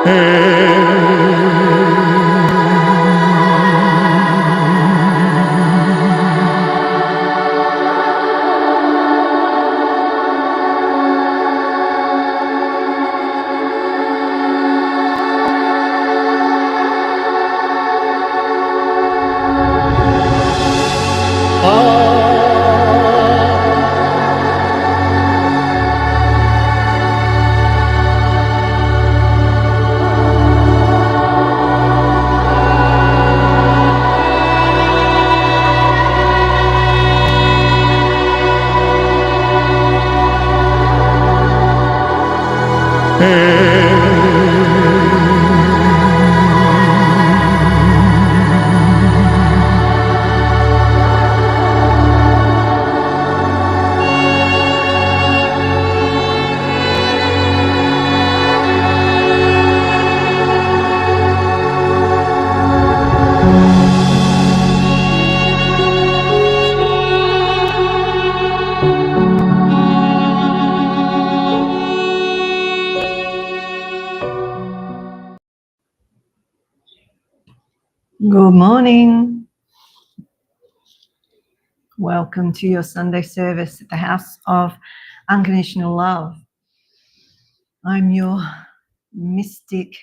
Good morning. Welcome to your Sunday service at the House of Unconditional Love. I'm your mystic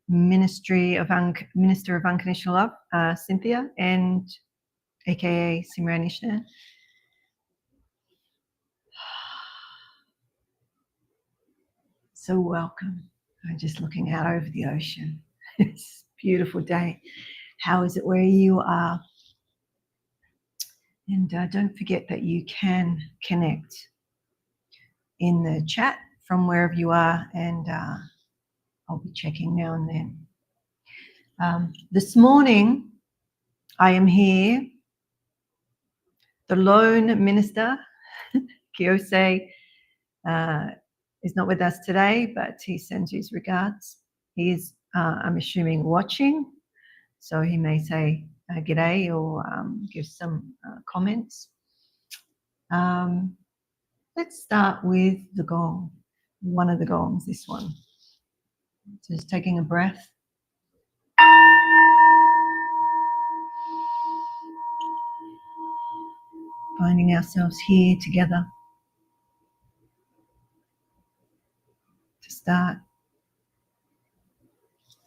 Minister of Unconditional Love, Cynthia, and aka Simranishna. So welcome. I'm just looking out over the ocean. It's a beautiful day. How is it where you are? And don't forget that you can connect in the chat from wherever you are, and I'll be checking now and then. This morning, I am here. The lone minister, Kyosei, is not with us today, but he sends his regards. He is, I'm assuming, watching, so he may say g'day or give some comments. Let's start with the gong, one of the gongs, this one. So just taking a breath. Finding ourselves here together to start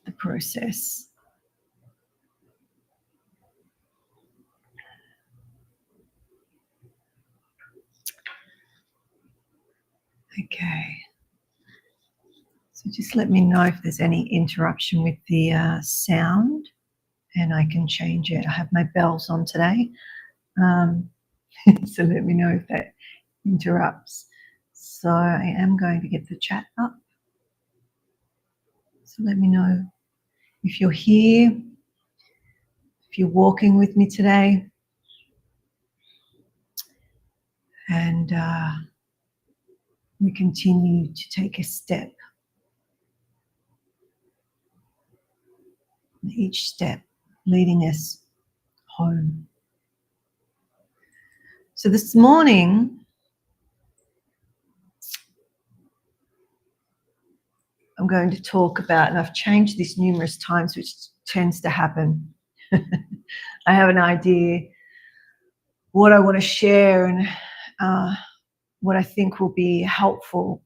the process. Okay. So just let me know if there's any interruption with the sound, and I can change it. I have my bells on today. So let me know if that interrupts. So I am going to get the chat up. So let me know if you're here, if you're walking with me today. And we continue to take a step. Each step leading us home. So this morning, I'm going to talk about, and I've changed this numerous times, which tends to happen. I have an idea what I want to share and what I think will be helpful.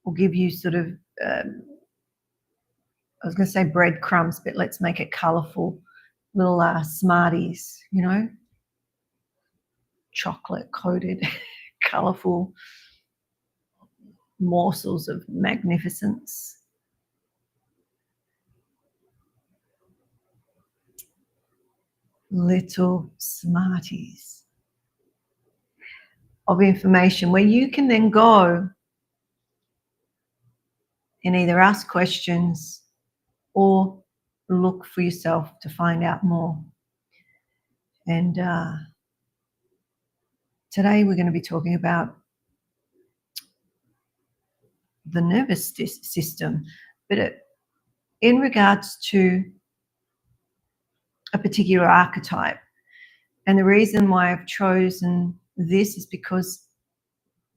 Will give you sort of, I was going to say breadcrumbs, but let's make it colourful. Little Smarties, you know, chocolate coated, colourful morsels of magnificence. Little Smarties of information where you can then go and either ask questions or look for yourself to find out more. And today we're going to be talking about the nervous system, but in regards to a particular archetype. And the reason why I've chosen this is because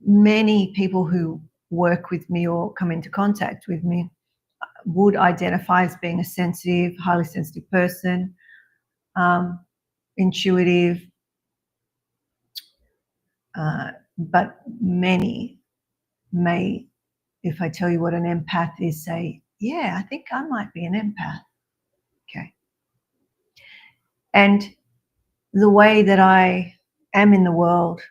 many people who work with me or come into contact with me would identify as being a sensitive, highly sensitive person, intuitive, but many may, if I tell you what an empath is, say, yeah, I think I might be an empath. Okay. And the way that I am in the world,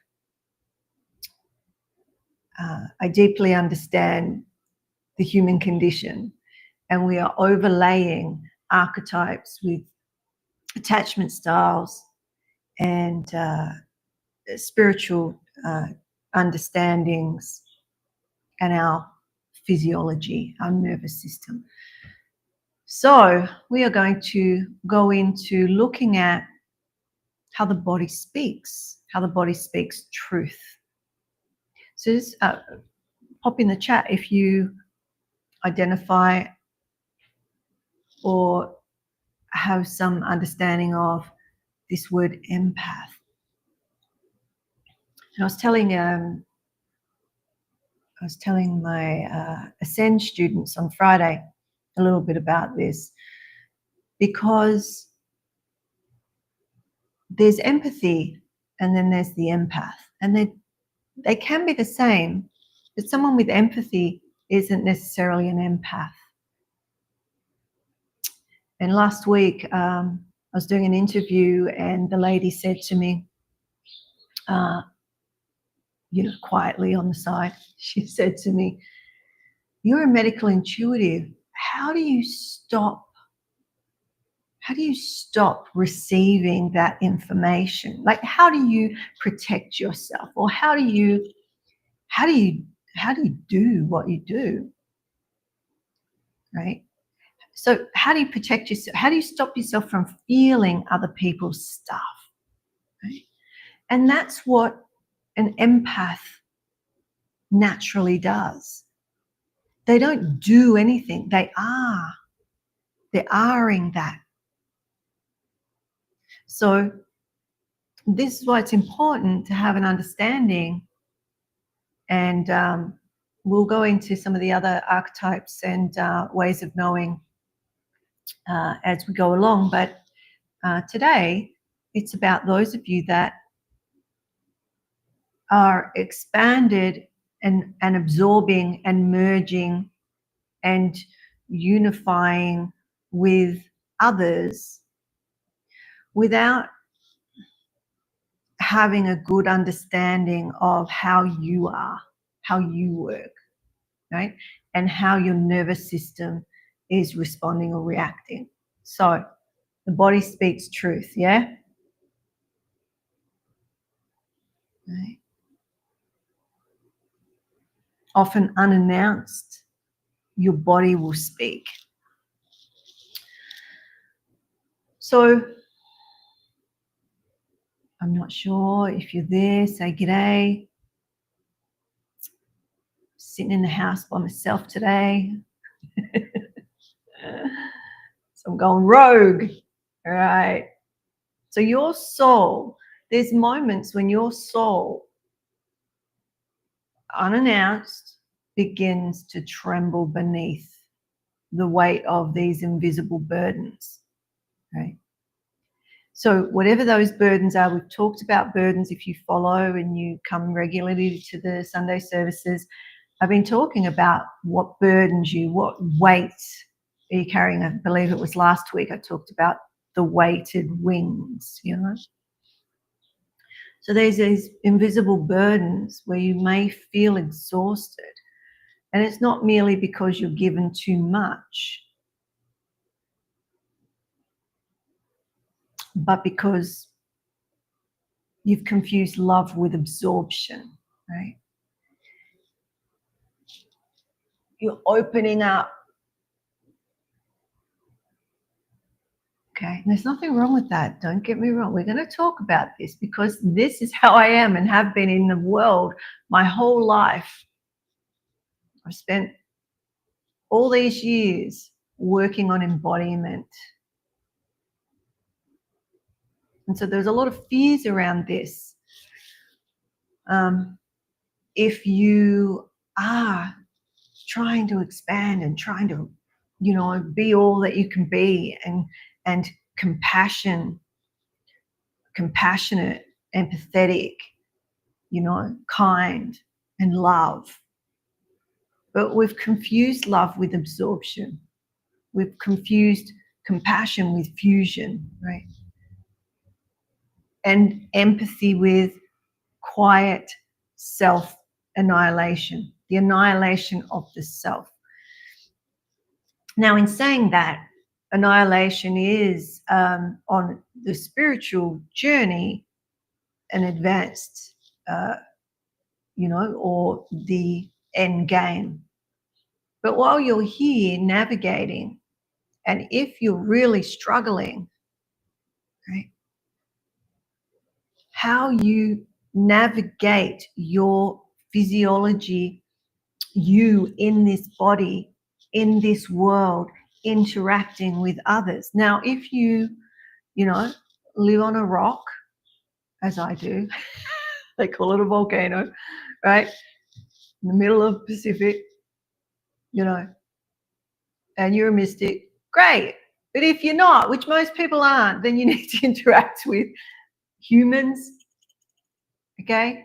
I deeply understand the human condition, and we are overlaying archetypes with attachment styles and spiritual understandings and our physiology, our nervous system. So we are going to go into looking at how the body speaks truth. So just pop in the chat if you identify or have some understanding of this word empath. And I was telling my Ascend students on Friday a little bit about this, because there's empathy and then there's the empath, and they can be the same, but someone with empathy isn't necessarily an empath. And last week I was doing an interview, and the lady said to me, quietly on the side, she said to me, "You're a medical intuitive. How do you stop receiving that information? Like, how do you protect yourself, or how do you do what you do?" Right? So how do you protect yourself? How do you stop yourself from feeling other people's stuff? Right? And that's what an empath naturally does. They don't do anything. They're are-ing that. So this is why it's important to have an understanding, and we'll go into some of the other archetypes and ways of knowing as we go along. But today, it's about those of you that are expanded and absorbing and merging and unifying with others without having a good understanding of how you are, how you work, right? And how your nervous system is responding or reacting. So the body speaks truth, yeah? Right. Often unannounced, your body will speak. So I'm not sure if you're there, say g'day. Sitting in the house by myself today. So I'm going rogue. All right. So your soul, there's moments when your soul, unannounced, begins to tremble beneath the weight of these invisible burdens. Right? So whatever those burdens are, we've talked about burdens. If you follow and you come regularly to the Sunday services, I've been talking about what burdens you, what weight are you carrying. I believe it was last week I talked about the weighted wings, So there's these invisible burdens where you may feel exhausted. And it's not merely because you're given too much, but because you've confused love with absorption, right? You're opening up. Okay, and there's nothing wrong with that. Don't get me wrong. We're going to talk about this because this is how I am and have been in the world my whole life. I've spent all these years working on embodiment. And so there's a lot of fears around this. If you are trying to expand and trying to, be all that you can be, and compassionate, empathetic, kind and love. But we've confused love with absorption. We've confused compassion with fusion, right? And empathy with quiet self-annihilation, the annihilation of the self. Now, in saying that, annihilation is, on the spiritual journey, an advanced, or the end game. But while you're here navigating, and if you're really struggling, right, how you navigate your physiology, you in this body, in this world, interacting with others. Now, if you live on a rock, as I do, they call it a volcano, right, in the middle of the Pacific, and you're a mystic, great. But if you're not, which most people aren't, then you need to interact with humans, okay,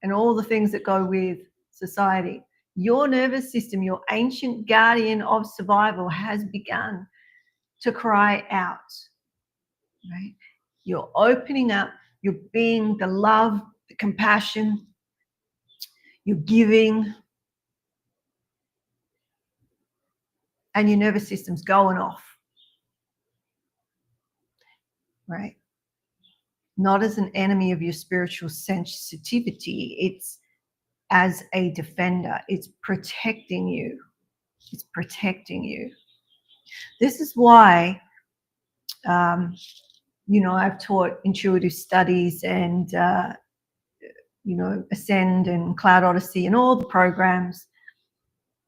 and all the things that go with society. Your nervous system, your ancient guardian of survival, has begun to cry out, right? You're opening up, you're being the love, the compassion, you're giving, and your nervous system's going off, right? Not as an enemy of your spiritual sensitivity, it's as a defender. It's protecting you. It's protecting you. This is why, I've taught intuitive studies and, Ascend and Cloud Odyssey and all the programs,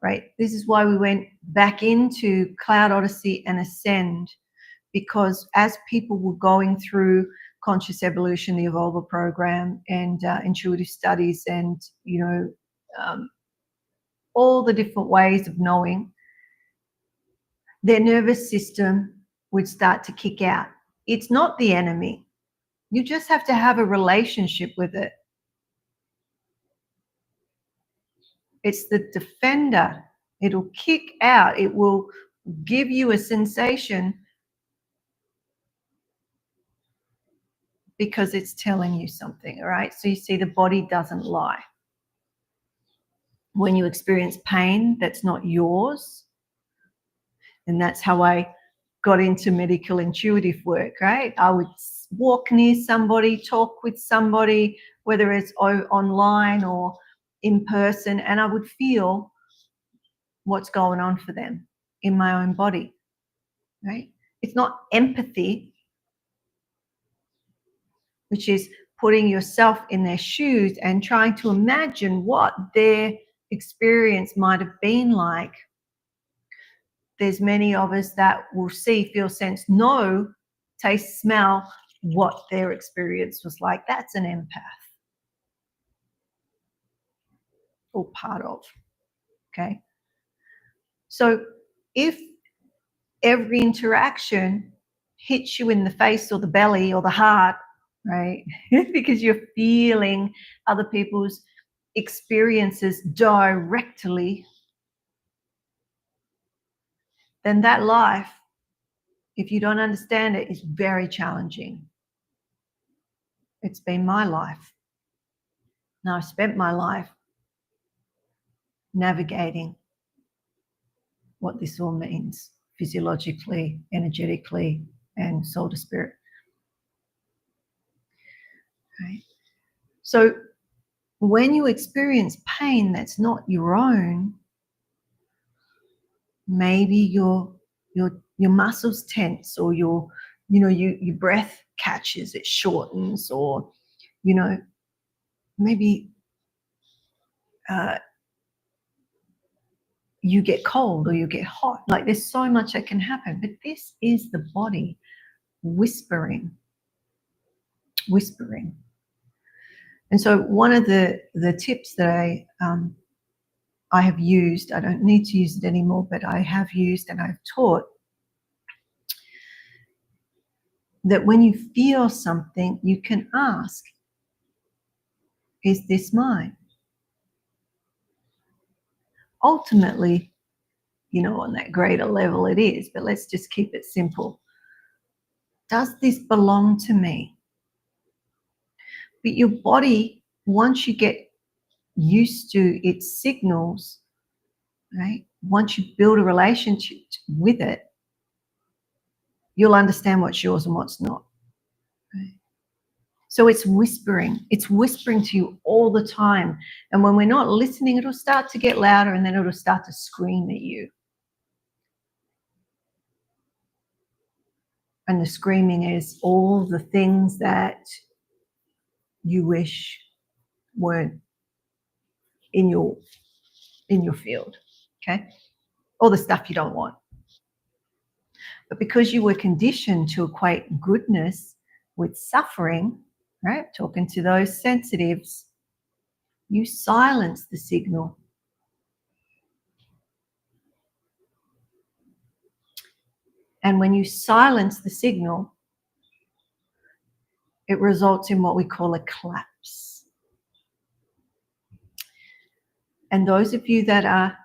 right? This is why we went back into Cloud Odyssey and Ascend, because as people were going through Conscious Evolution, the Evolver program, and intuitive studies, and all the different ways of knowing, their nervous system would start to kick out. It's not the enemy. You just have to have a relationship with it. It's the defender. It'll kick out. It will give you a sensation because it's telling you something, all right? So you see, the body doesn't lie. When you experience pain that's not yours, and that's how I got into medical intuitive work, right? I would walk near somebody, talk with somebody, whether it's online or in person, and I would feel what's going on for them in my own body, right? It's not empathy, which is putting yourself in their shoes and trying to imagine what their experience might have been like. There's many of us that will see, feel, sense, know, taste, smell what their experience was like. That's an empath, or part of, okay? So if every interaction hits you in the face or the belly or the heart, right, because you're feeling other people's experiences directly, then that life, if you don't understand it, is very challenging. It's been my life. Now, I've spent my life navigating what this all means physiologically, energetically, and soul to spirit. Right? So when you experience pain that's not your own, maybe your muscles tense, or your breath catches, it shortens, or maybe you get cold or you get hot. Like, there's so much that can happen, but this is the body whispering. And so one of the tips that I I have used, I don't need to use it anymore, but I have used and I've taught that when you feel something, you can ask, is this mine? Ultimately, on that greater level it is, but let's just keep it simple. Does this belong to me? But your body, once you get used to its signals, right? Once you build a relationship with it, you'll understand what's yours and what's not. Right? So it's whispering to you all the time. And when we're not listening, it'll start to get louder and then it'll start to scream at you. And the screaming is all the things that you wish weren't in your field, okay? All the stuff you don't want. But because you were conditioned to equate goodness with suffering, right? Talking to those sensitives, you silence the signal. And when you silence the signal, it results in what we call a collapse. And those of you that are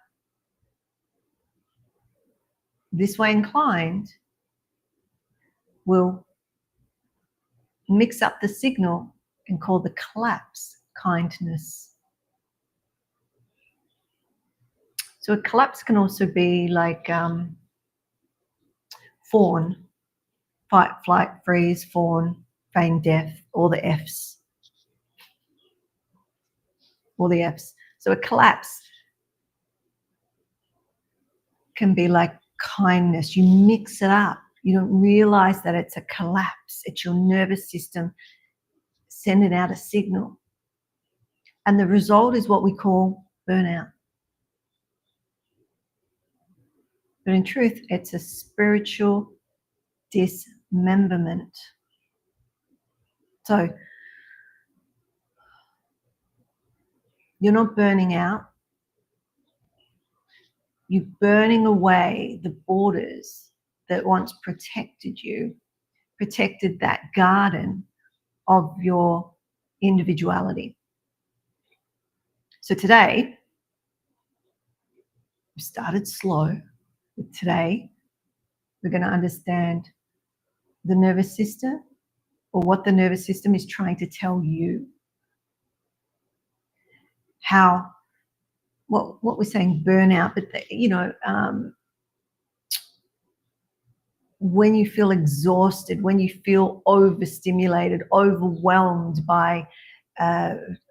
this way inclined will mix up the signal and call the collapse kindness. So a collapse can also be like fawn, fight, flight, freeze, fawn, feign death, all the Fs. All the Fs. So a collapse can be like kindness. You mix it up. You don't realize that it's a collapse. It's your nervous system sending out a signal. And the result is what we call burnout. But in truth, it's a spiritual dismemberment. So you're not burning out. You're burning away the borders that once protected you, protected that garden of your individuality. So today, we started slow, but today we're going to understand the nervous system, or what the nervous system is trying to tell you. How, what we're saying, burnout, but when you feel exhausted, when you feel overstimulated, overwhelmed by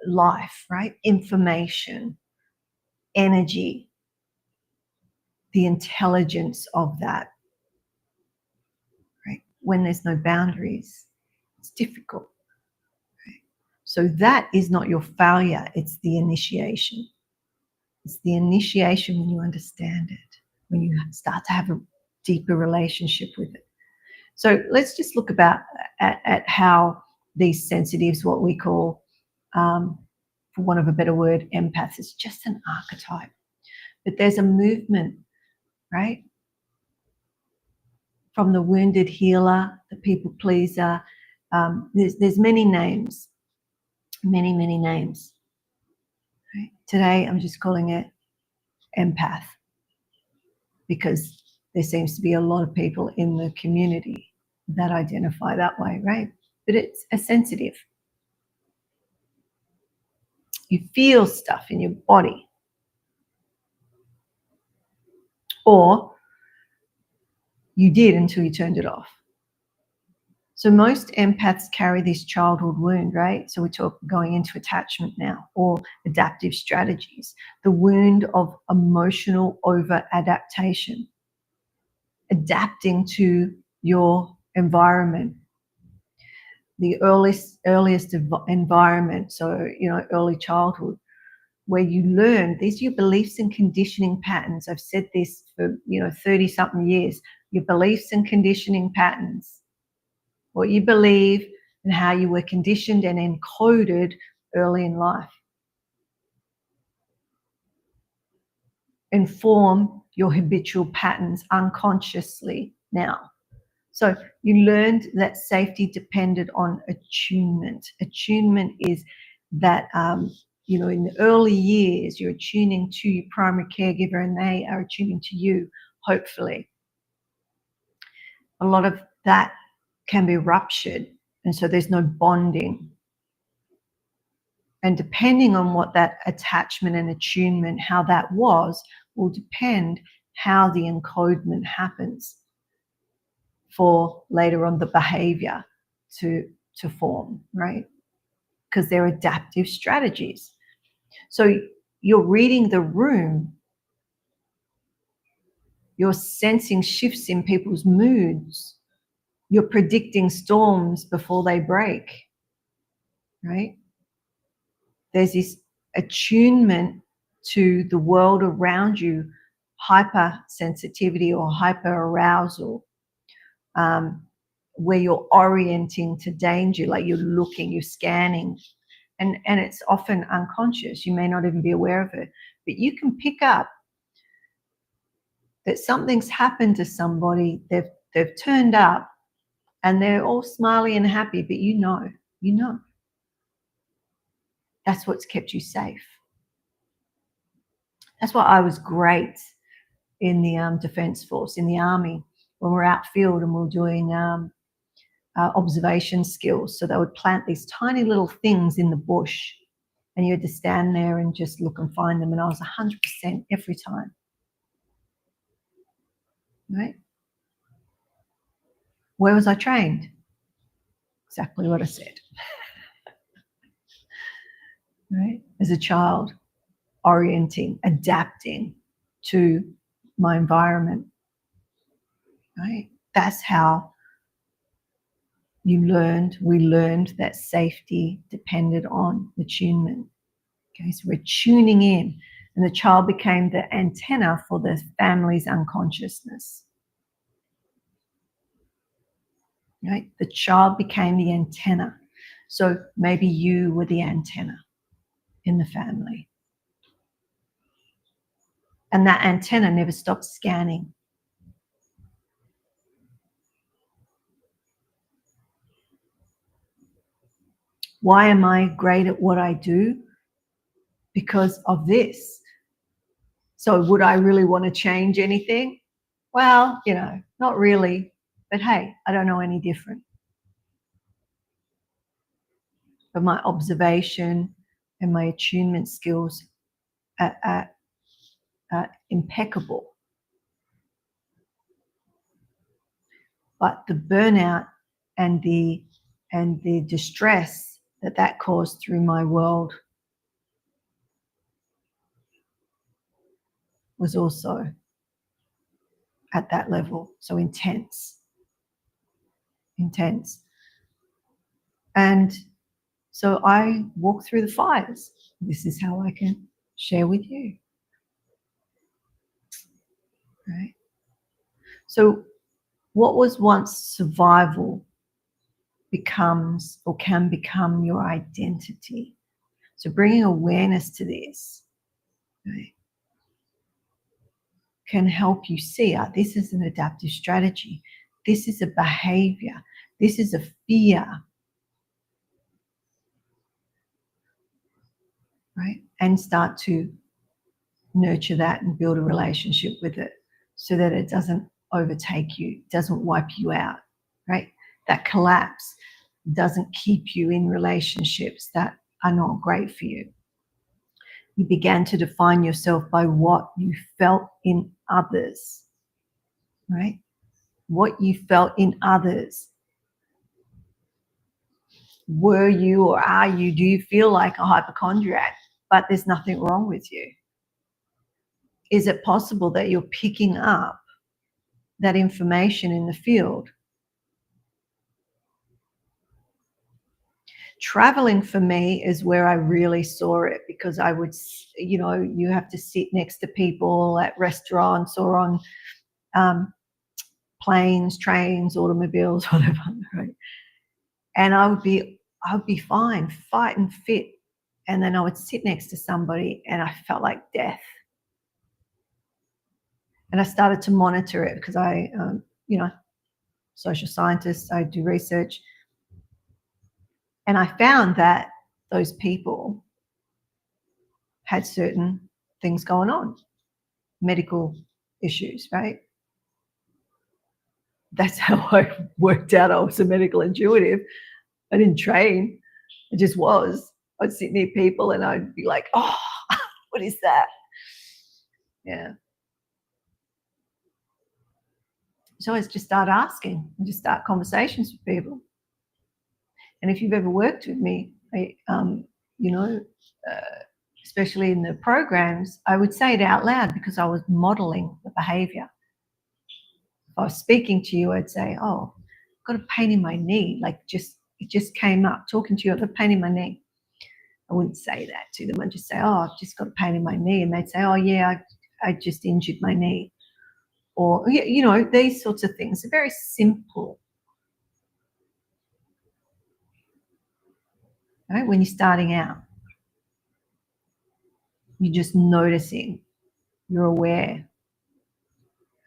life, right? Information, energy, the intelligence of that, right? When there's no boundaries, it's difficult. Right? So that is not your failure, it's the initiation. It's the initiation when you understand it, when you start to have a deeper relationship with it. So let's just look at how these sensitives, what we call, for want of a better word, empaths, is just an archetype. But there's a movement, right? From the wounded healer, the people pleaser. There's many names, many names. Right? Today I'm just calling it empath, because there seems to be a lot of people in the community that identify that way, right? But it's a sensitive. You feel stuff in your body. Or you did until you turned it off. So most empaths carry this childhood wound, right? So we talk going into attachment now, or adaptive strategies. The wound of emotional over-adaptation. Adapting to your environment. The earliest environment, so, early childhood, where you learn, these are your beliefs and conditioning patterns. I've said this for, 30-something years. Your beliefs and conditioning patterns. What you believe and how you were conditioned and encoded early in life. inform your habitual patterns unconsciously now. So you learned that safety depended on attunement. Attunement is that, in the early years, you're attuning to your primary caregiver and they are attuning to you, hopefully. A lot of that can be ruptured, and so there's no bonding. And depending on what that attachment and attunement, how that was, will depend how the encodement happens for later on the behavior to form, right? Because they're adaptive strategies. So you're reading the room, you're sensing shifts in people's moods, you're predicting storms before they break, right? There's this attunement to the world around you, hypersensitivity or hyperarousal, where you're orienting to danger, like you're looking, you're scanning, and it's often unconscious. You may not even be aware of it, but you can pick up that something's happened to somebody, they've turned up and they're all smiley and happy, but you know. That's what's kept you safe. That's why I was great in the Defence Force, in the Army, when we're outfield and we're doing observation skills. So they would plant these tiny little things in the bush and you had to stand there and just look and find them. And I was 100% every time. Right? Where was I trained? Exactly what I said. Right? As a child, orienting, adapting to my environment. Right? That's how we learned that safety depended on attunement. Okay, so we're tuning in, and the child became the antenna for the family's unconsciousness. Right? The child became the antenna. So maybe you were the antenna in the family. And that antenna never stopped scanning. Why am I great at what I do? Because of this. So would I really want to change anything? Well, not really. But hey, I don't know any different. But my observation and my attunement skills are impeccable. But the burnout and the distress that caused through my world was also at that level. So intense. And so I walk through the fires. This is how I can share with you. Right? So what was once survival becomes or can become your identity. So bringing awareness to this, right, can help you see, this is an adaptive strategy. This is a behavior. This is a fear. Right? And start to nurture that and build a relationship with it so that it doesn't overtake you, doesn't wipe you out, right? That collapse doesn't keep you in relationships that are not great for you. You began to define yourself by what you felt in others, right? What you felt in others. Were you or are you, do you feel like a hypochondriac, but there's nothing wrong with you? Is it possible that you're picking up that information in the field? Traveling for me is where I really saw it, because I would, you have to sit next to people at restaurants or on planes, trains, automobiles, whatever, right? And I would be fine, fight and fit. And then I would sit next to somebody and I felt like death. And I started to monitor it because I, social scientist, I do research. And I found that those people had certain things going on, medical issues, right? That's how I worked out I was a medical intuitive. I didn't train. I just was. I'd sit near people and I'd be like, oh, what is that? Yeah. So I just start asking and just start conversations with people. And if you've ever worked with me, especially in the programs, I would say it out loud because I was modeling the behavior. If I was speaking to you, I'd say, oh, I've got a pain in my knee. Like it just came up talking to you, I've got a pain in my knee. I wouldn't say that to them. I'd just say, oh, I've just got a pain in my knee. And they'd say, oh, yeah, I just injured my knee. Or, these sorts of things. They're very simple. Right? When you're starting out, you're just noticing, you're aware.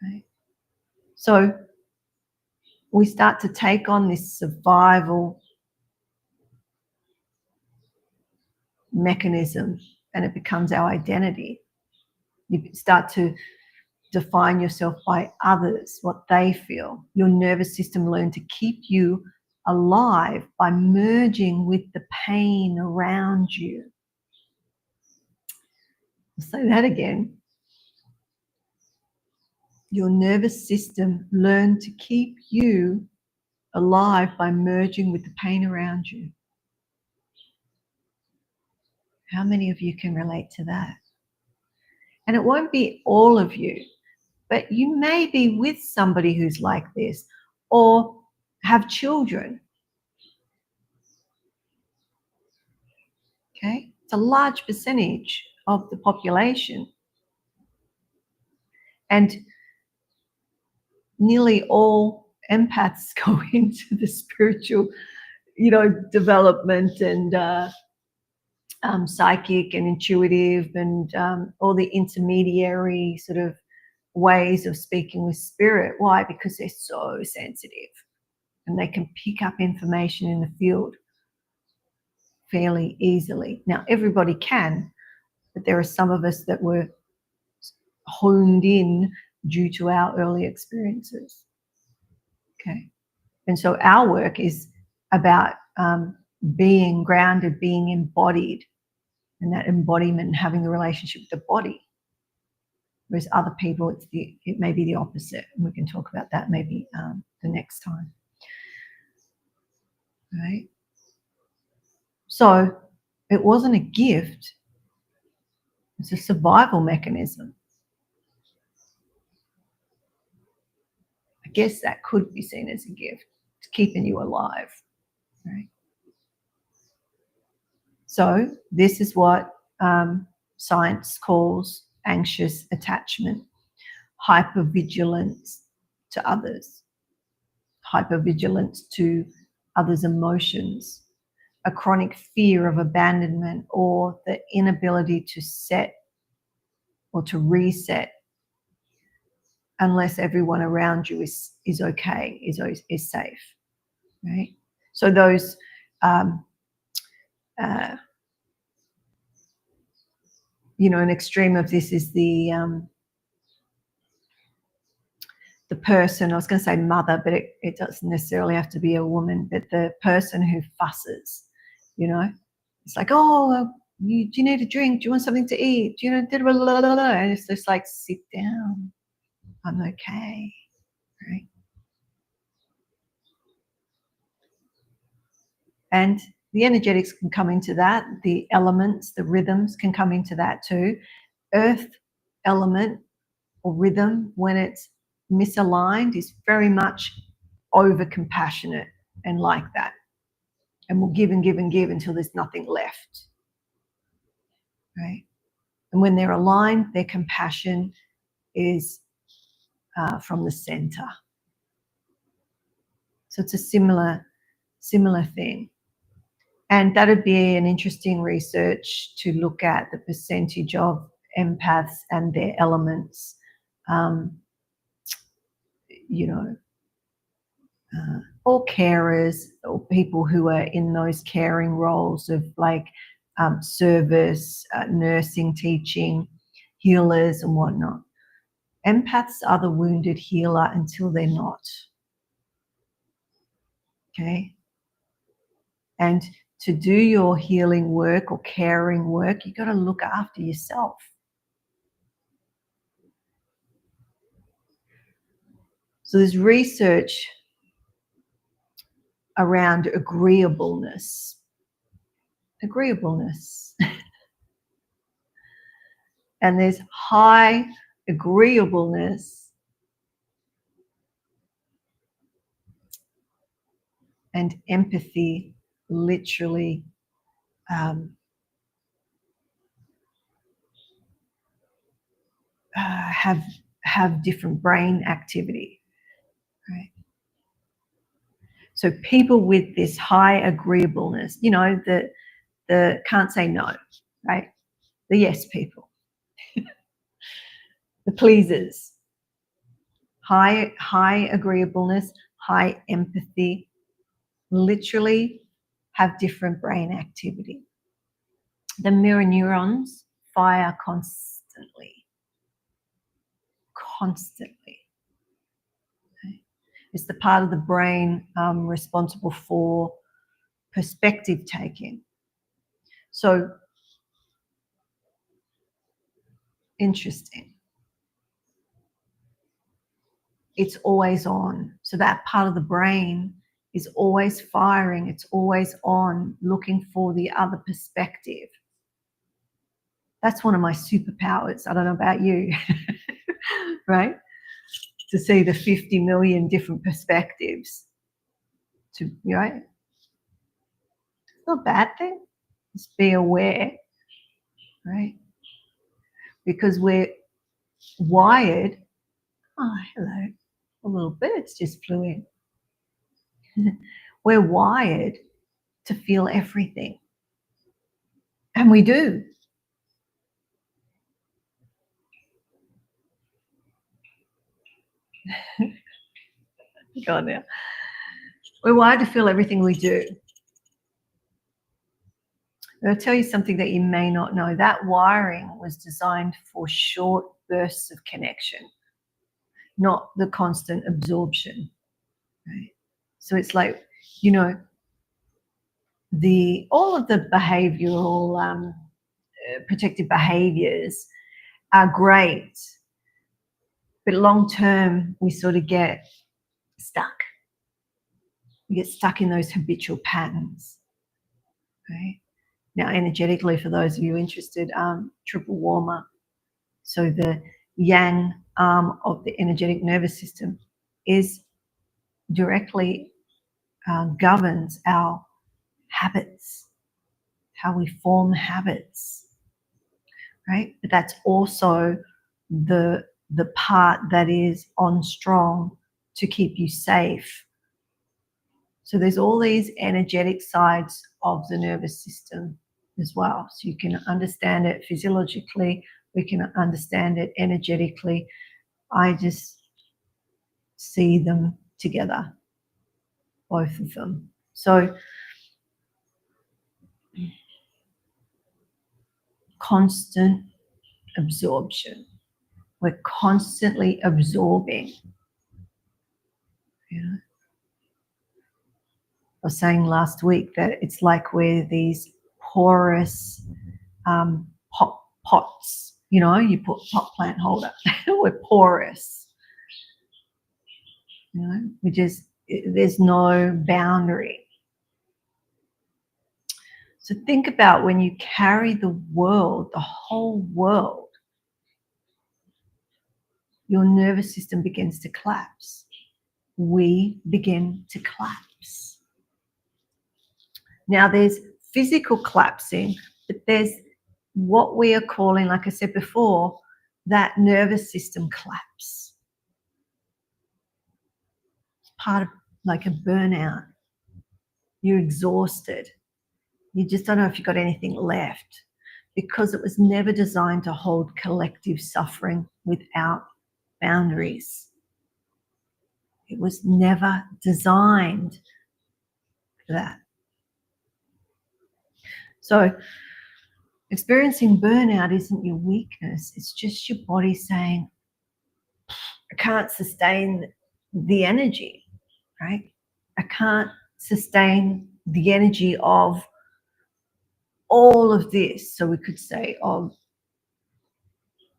Right? So we start to take on this survival mechanism and it becomes our identity. You start to define yourself by others, what they feel. Your nervous system learns to keep you alive by merging with the pain around you. I'll say that again. Your nervous system learned to keep you alive by merging with the pain around you. How many of you can relate to that? And it won't be all of you, but you may be with somebody who's like this or have children. Okay? It's a large percentage of the population. And nearly all empaths go into the spiritual, development and psychic and intuitive and all the intermediary sort of ways of speaking with spirit. Why? Because they're so sensitive and they can pick up information in the field fairly easily. Now, everybody can, but there are some of us that were honed in due to our early experiences. Okay. And so our work is about being grounded, being embodied, and that embodiment and having the relationship with the body. Whereas other people, it may be the opposite. And we can talk about that maybe the next time. Right? So it wasn't a gift. It's a survival mechanism. I guess that could be seen as a gift. It's keeping you alive. Right? So this is what science calls anxious attachment, hypervigilance to others, hypervigilance to others' emotions, a chronic fear of abandonment or the inability to set or to reset unless everyone around you is okay, is safe, right? So those an extreme of this is the person, I was going to say mother, but it doesn't necessarily have to be a woman, but the person who fusses, it's like, oh, do you need a drink? Do you want something to eat? Do you know, blah, blah, blah, blah. And it's just like, sit down. I'm okay, right? And the energetics can come into that. The elements, the rhythms can come into that too. Earth element or rhythm, when it's misaligned, is very much over compassionate and like that, and will give and give and give until there's nothing left, right? And when they're aligned, their compassion is from the center. So it's a similar thing, and that would be an interesting research to look at the percentage of empaths and their elements you know, or carers or people who are in those caring roles of like service, nursing, teaching, healers and whatnot. Empaths are the wounded healer until they're not. Okay? And to do your healing work or caring work, you've got to look after yourself. So there's research around agreeableness. Agreeableness. And there's high agreeableness and empathy literally have different brain activity, right? So people with this high agreeableness, you know, the can't say no, right? The yes people, the pleasers, high agreeableness, high empathy, literally have different brain activity. The mirror neurons fire constantly. Okay? It's the part of the brain responsible for perspective taking. So, interesting. It's always on. So that part of the brain is always firing. It's always on, looking for the other perspective. That's one of my superpowers. I don't know about you, right? To see the 50 million different perspectives. Right? It's not a bad thing. Just be aware, right? Because we're wired. Oh, hello. A little birds just flew in. We're wired to feel everything. And we do. Go on now. We're wired to feel everything we do. I'll tell you something that you may not know. That wiring was designed for short bursts of connection, not the constant absorption. Right? So it's like, you know, all of the behavioral protective behaviors are great, but long term we sort of get stuck. We get stuck in those habitual patterns. Right? Now, energetically, for those of you interested, triple warmer. So the yang arm of the energetic nervous system is directly governs our habits, how we form habits, right? But that's also the part that is on strong to keep you safe. So there's all these energetic sides of the nervous system as well. So you can understand it physiologically, we can understand it energetically. I just see them together, both of them. So constant absorption. We're constantly absorbing. You know? I was saying last week that it's like we're these porous pots. You know, you put pot plant holder. We're porous. You know, there's no boundary. So think about when you carry the world, the whole world, your nervous system begins to collapse. We begin to collapse. Now there's physical collapsing, but there's what we are calling, like I said before, that nervous system collapse. It's part of like a burnout. You're exhausted. You just don't know if you've got anything left, because it was never designed to hold collective suffering without boundaries. It was never designed for that. So experiencing burnout isn't your weakness. It's just your body saying, I can't sustain the energy, right? I can't sustain the energy of all of this. So we could say of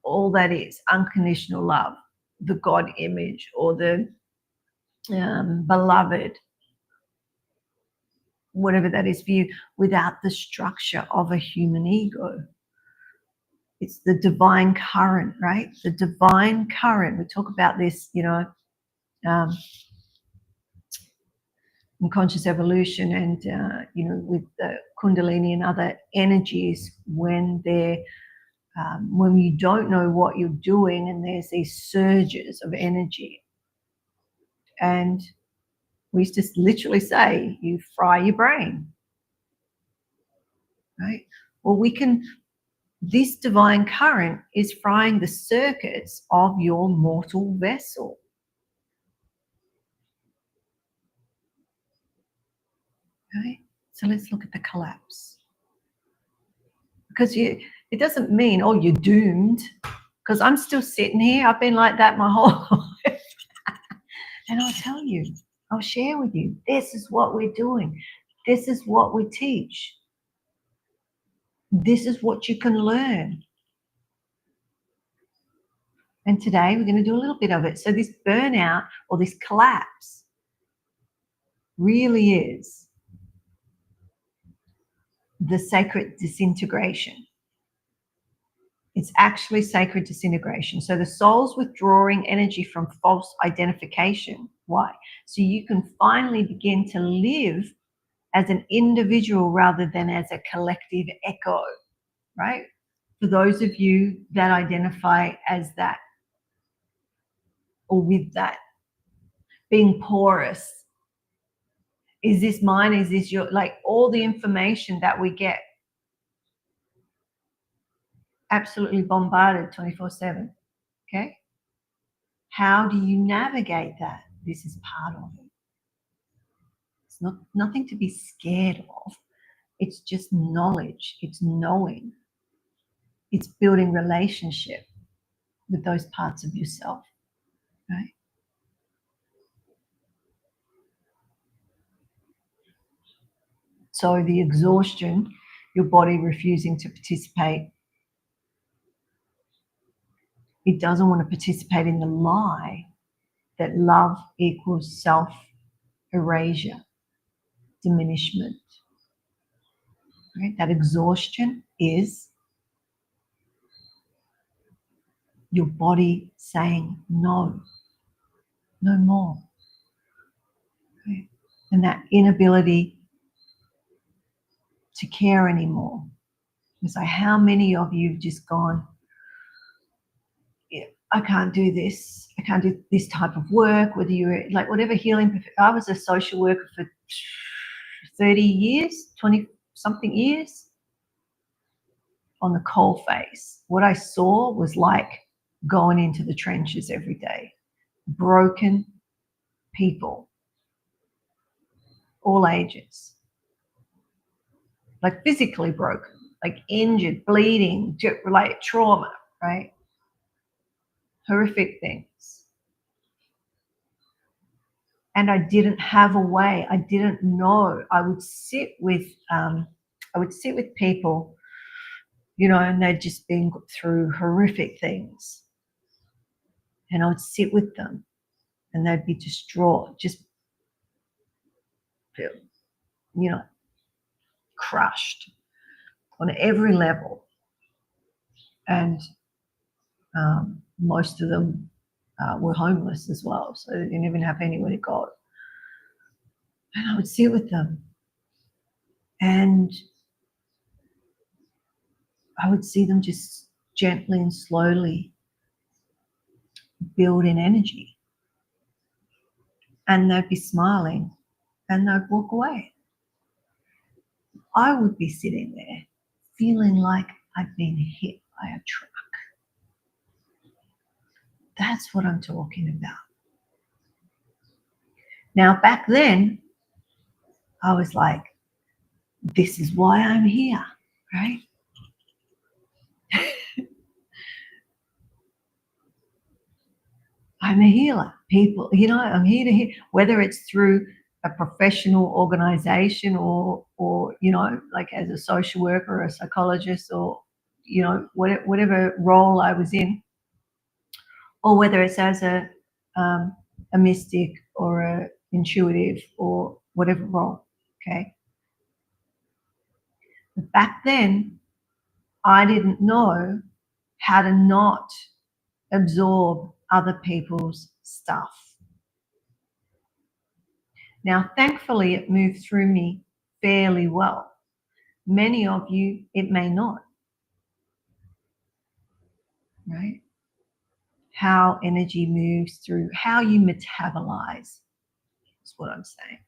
all that is unconditional love, the God image, or the beloved, whatever that is for you, without the structure of a human ego. It's the divine current, right? The divine current. We talk about this, in conscious evolution and, with the Kundalini and other energies when they're when you don't know what you're doing and there's these surges of energy. And we used to literally say, you fry your brain, right? Well, this divine current is frying the circuits of your mortal vessel. Okay? So let's look at the collapse. Because it doesn't mean, oh, you're doomed. Because I'm still sitting here. I've been like that my whole life. And I'll share with you, this is what we're doing. This is what we teach. This is what you can learn. And today we're going to do a little bit of it. So this burnout or this collapse really is the sacred disintegration. It's actually sacred disintegration. So the soul's withdrawing energy from false identification. Why? So you can finally begin to live as an individual rather than as a collective echo, right? For those of you that identify as that or with that, being porous. Is this mine? Is this your, like all the information that we get absolutely bombarded 24/7, okay? How do you navigate that? This is part of it. It's nothing to be scared of. It's just knowledge. It's knowing. It's building relationship with those parts of yourself, right? So the exhaustion, your body refusing to participate. It doesn't want to participate in the lie that love equals self-erasure, diminishment. Right? That exhaustion is your body saying no, no more. Okay? And that inability to care anymore. It's like, how many of you have just gone, yeah, I can't do this. I can't do this type of work, whether you're like whatever healing. I was a social worker for 30 years, 20 something years on the coal face. What I saw was like going into the trenches every day. Broken people, all ages, like physically broken, like injured, bleeding, like trauma, right? Horrific things. And I didn't have a way. I didn't know. I would sit with people, and they'd just been through horrific things. And I would sit with them and they'd be distraught, just, crushed on every level. And most of them were homeless as well, so they didn't even have anywhere to go. And I would sit with them and I would see them just gently and slowly build in energy. And they'd be smiling and they'd walk away. I would be sitting there feeling like I'd been hit by a truck. That's what I'm talking about. Now, back then, I was like, this is why I'm here, right? I'm a healer. People, I'm here to heal, whether it's through a professional organization or like as a social worker or a psychologist or, whatever role I was in, or whether it's as a mystic or a intuitive or whatever role, okay? But back then, I didn't know how to not absorb other people's stuff. Now, thankfully, it moved through me fairly well. Many of you, it may not, right? How energy moves through, how you metabolize is what I'm saying.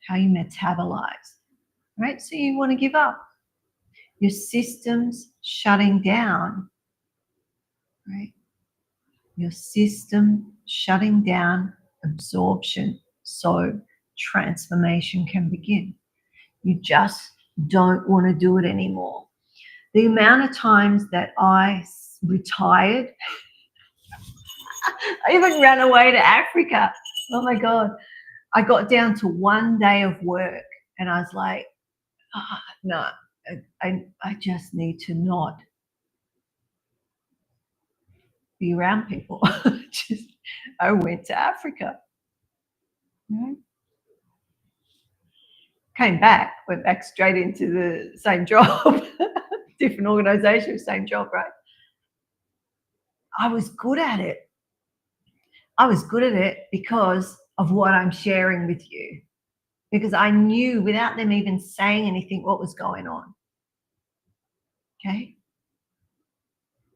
How you metabolize, right? So you want to give up. Your system's shutting down, right? Your system shutting down absorption so transformation can begin. You just don't want to do it anymore. The amount of times that I retired, I even ran away to Africa. Oh my God. I got down to one day of work and I was like, no, I just need to not be around people. I went to Africa. Came back, went back straight into the same job, different organization, same job, right? I was good at it. I was good at it because of what I'm sharing with you, because I knew without them even saying anything what was going on. Okay?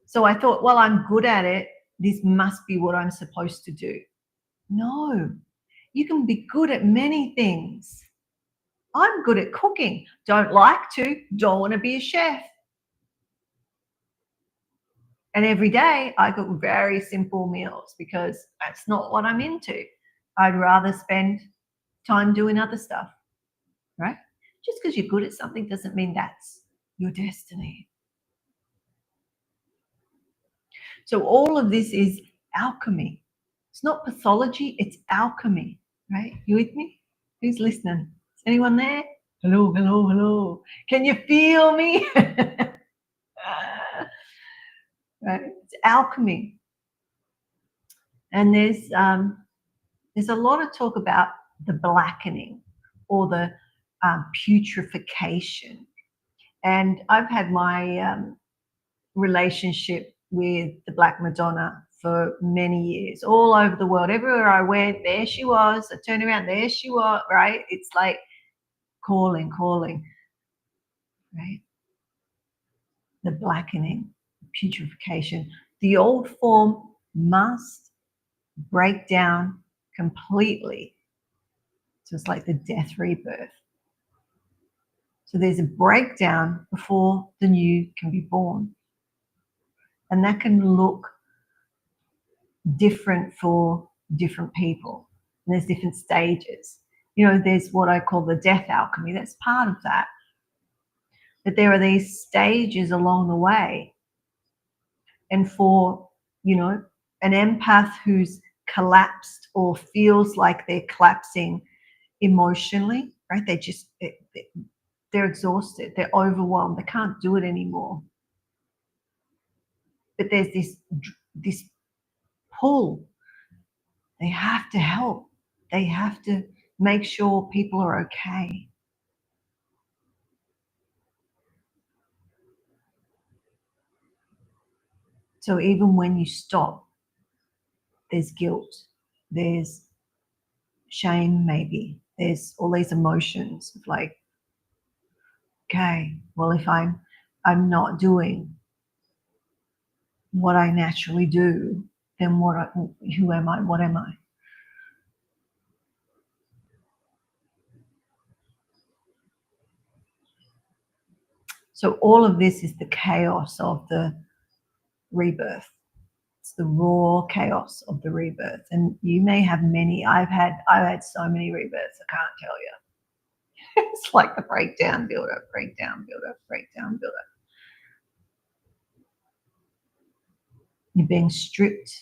So I thought, well, I'm good at it. This must be what I'm supposed to do. No, you can be good at many things. I'm good at cooking. Don't like to, don't want to be a chef. And every day I cook very simple meals because that's not what I'm into. I'd rather spend time doing other stuff, right? Just because you're good at something doesn't mean that's your destiny. So all of this is alchemy. It's not pathology, it's alchemy, right? You with me? Who's listening? Is anyone there? Hello, hello, hello. Can you feel me? Right? It's alchemy. And there's a lot of talk about the blackening or the putrefaction. And I've had my relationship with the Black Madonna for many years, all over the world. Everywhere I went, there she was. I turned around, there she was, right? It's like calling, right? The blackening, putrefaction. The old form must break down completely. So it's like the death rebirth. So there's a breakdown before the new can be born. And that can look different for different people. And there's different stages. There's what I call the death alchemy. That's part of that. But there are these stages along the way. And for, an empath who's collapsed or feels like they're collapsing emotionally, right? They're exhausted. They're overwhelmed. They can't do it anymore. But there's this pull. They have to help. They have to make sure people are okay. So even when you stop, there's guilt, there's shame maybe, there's all these emotions of like, okay, well, if I'm not doing what I naturally do, then who am I? What am I? So all of this is the chaos of the rebirth. It's the raw chaos of the rebirth. And you may have many. I've had so many rebirths, I can't tell you. It's like the breakdown builder, breakdown builder, breakdown builder. You're being stripped.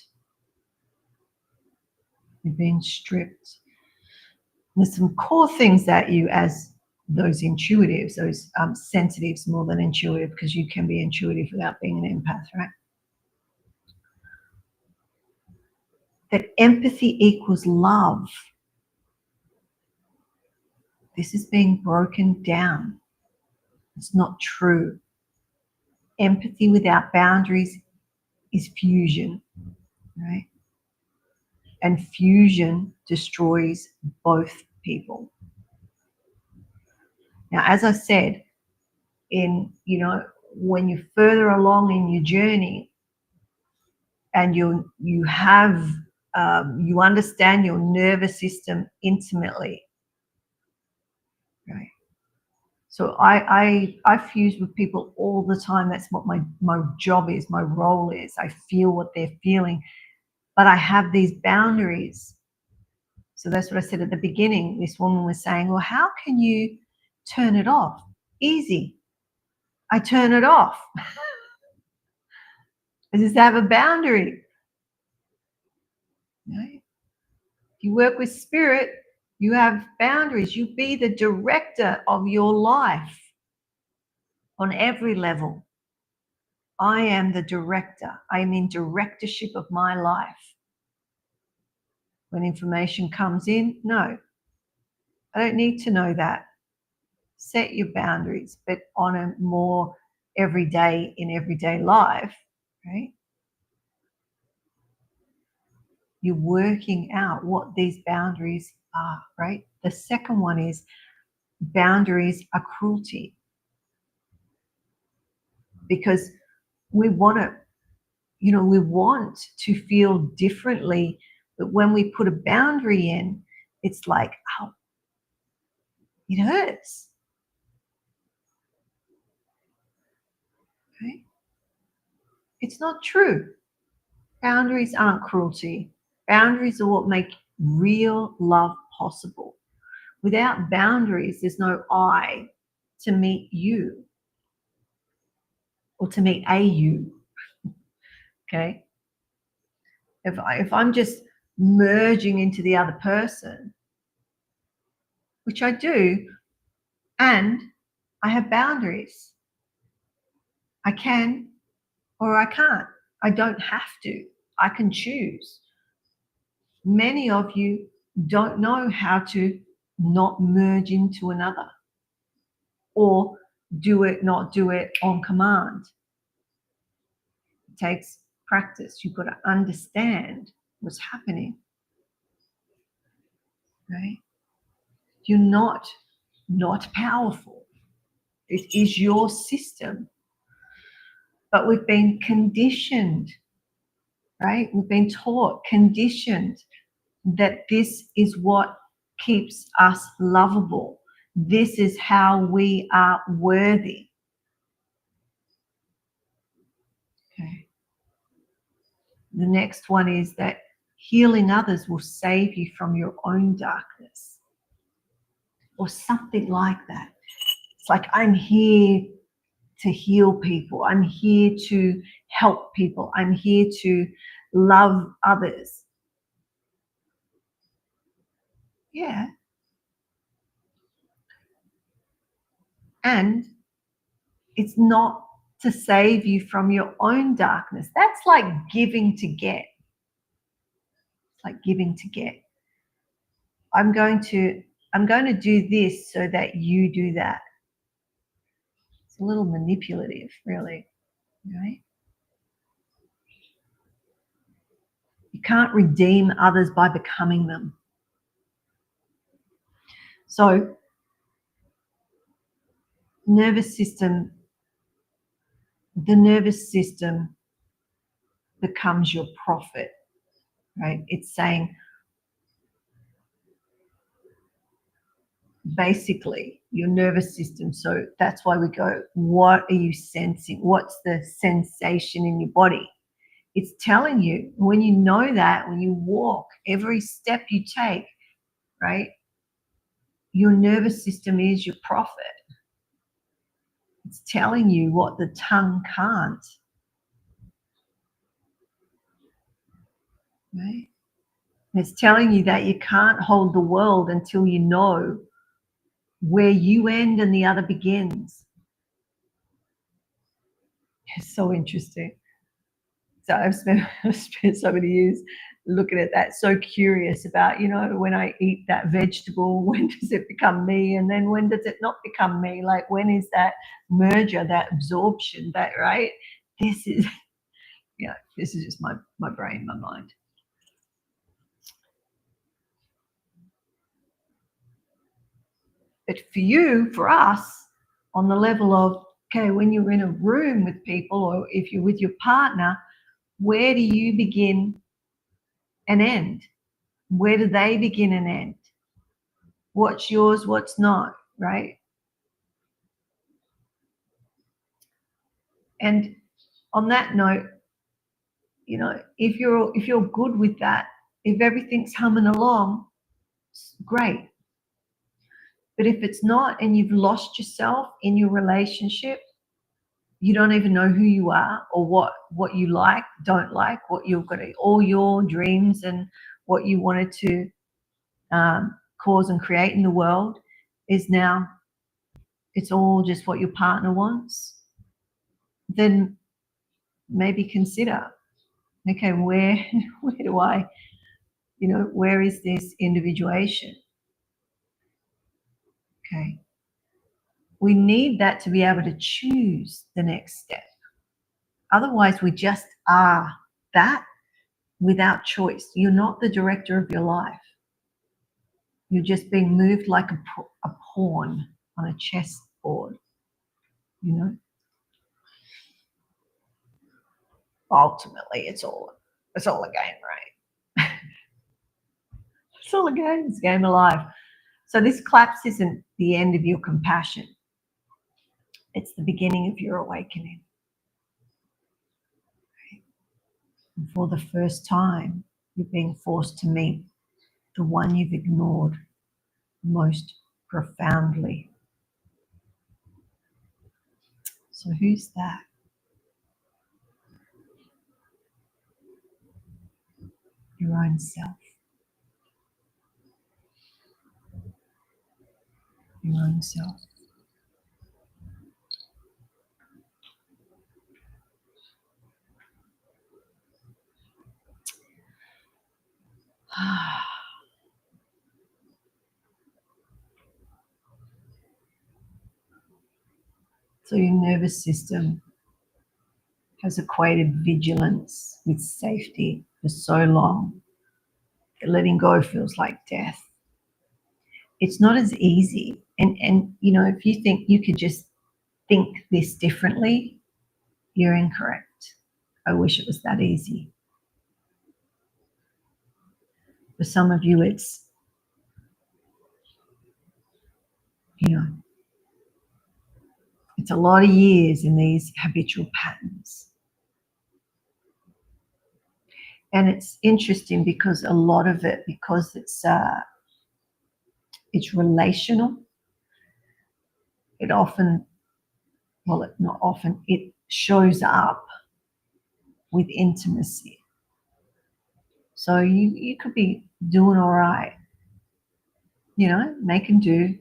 You're being stripped. There's some core things that you, as those intuitives, those sensitives more than intuitive, because you can be intuitive without being an empath, right? That empathy equals love. This is being broken down. It's not true. Empathy without boundaries is fusion, right? And fusion destroys both people. Now, as I said, when you're further along in your journey and you understand your nervous system intimately, right? So I fuse with people all the time. That's what my job is, my role is. I feel what they're feeling, but I have these boundaries. So that's what I said at the beginning. This woman was saying, well, how can you turn it off? Easy. I turn it off. I just have a boundary. Right? If you work with spirit, you have boundaries. You be the director of your life on every level. I am the director. I am in directorship of my life. When information comes in, no, I don't need to know that. Set your boundaries, but on a more everyday life, right? You're working out what these boundaries are, right? The second one is boundaries are cruelty. Because we want to feel differently, but when we put a boundary in, it's like, oh, it hurts. Okay? It's not true. Boundaries aren't cruelty. Boundaries are what make real love possible. Without boundaries, there's no I to meet you or to meet a you. Okay? If I'm just merging into the other person, which I do, and I have boundaries. I can or I can't. I don't have to. I can choose. Many of you don't know how to not merge into another or not do it on command. It takes practice. You've got to understand what's happening. Right? You're not powerful. It is your system. But we've been conditioned, right? We've been taught, conditioned that this is what keeps us lovable. This is how we are worthy. Okay. The next one is that healing others will save you from your own darkness, or something like that. It's like, I'm here to heal people. I'm here to help people. I'm here to love others. Yeah. And it's not to save you from your own darkness. That's like giving to get. It's like giving to get. I'm going to do this so that you do that. It's a little manipulative, really. Right? You can't redeem others by becoming them. So, the nervous system becomes your prophet, right? It's saying, basically, your nervous system. So that's why we go, what are you sensing? What's the sensation in your body? It's telling you, when you know that, when you walk, every step you take, right, your nervous system is your prophet. It's telling you what the tongue can't. Right? It's telling you that you can't hold the world until you know where you end and the other begins. It's so interesting. So I've spent so many years looking at that, so curious about, when I eat that vegetable, when does it become me? And then when does it not become me? Like, when is that merger, that absorption, that, right? This is, this is just my brain, my mind. But for you, for us, on the level of, okay, when you're in a room with people, or if you're with your partner, where do you begin and end? Where do they begin and end? What's yours, what's not, right? And on that note, if you're good with that, if everything's humming along, great. But if it's not, and you've lost yourself in your relationship, you don't even know who you are, or what you like, don't like, what you've got, all your dreams and what you wanted to cause and create in the world is now, it's all just what your partner wants, then maybe consider, okay, where do I, where is this individuation? Okay. We need that to be able to choose the next step. Otherwise, we just are that without choice. You're not the director of your life. You're just being moved like a pawn on a chessboard, Ultimately, it's all a game, right? It's all a game. It's a game of life. So this collapse isn't the end of your compassion. It's the beginning of your awakening. And for the first time, you're being forced to meet the one you've ignored most profoundly. So who's that? Your own self. Your own self. So your nervous system has equated vigilance with safety for so long that letting go feels like death. It's not as easy. And if you think you could just think this differently, you're incorrect. I wish it was that easy. For some of you, it's, it's a lot of years in these habitual patterns. And it's interesting because a lot of it, because it's relational, it often, not often, it shows up with intimacy. So you could be doing all right, make and do,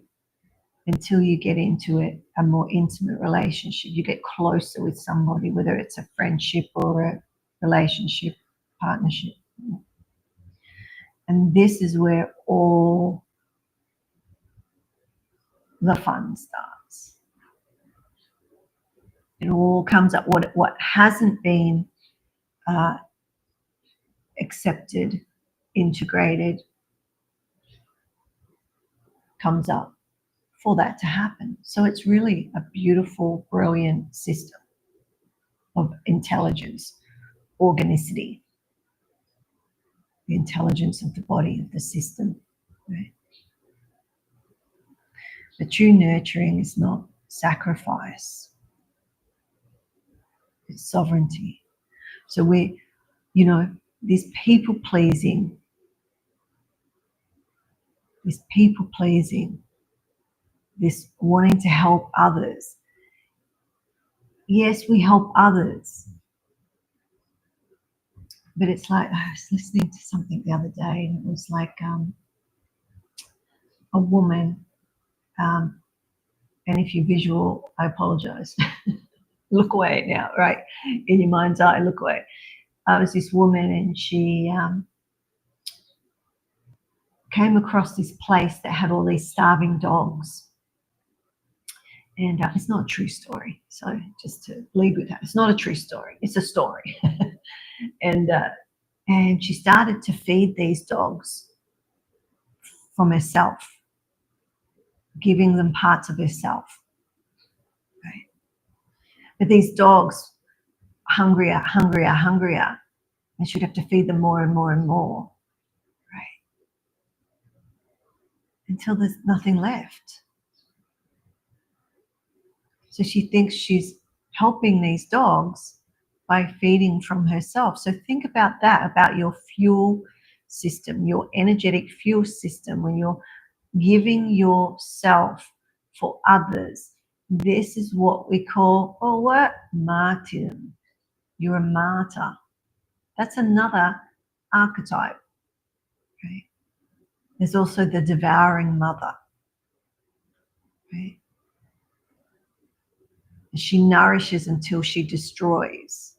until you get into a more intimate relationship. You get closer with somebody, whether it's a friendship or a relationship, partnership. And this is where all the fun starts. It all comes up. What hasn't been accepted, integrated, comes up for that to happen. So it's really a beautiful, brilliant system of intelligence, organicity, the intelligence of the body, of the system. Right? The true nurturing is not sacrifice, it's sovereignty. So You know, this people pleasing, this wanting to help others. Yes, we help others, but it's like, I was listening to something the other day, and it was like a woman, and if you're visual, I apologize. Look away now, right? In your mind's eye, look away. It was this woman, and she came across this place that had all these starving dogs. And it's not a true story. So just to lead with that, it's not a true story. It's a story. And she started to feed these dogs from herself, giving them parts of herself. Right? But these dogs, hungrier, and she'd have to feed them more and more and more, right? Until there's nothing left. So she thinks she's helping these dogs by feeding from herself. So think about that, about your fuel system, your energetic fuel system. When you're giving yourself for others, this is what we call, martyrdom. You're a martyr. That's another archetype. Okay? There's also the devouring mother. Okay? She nourishes until she destroys,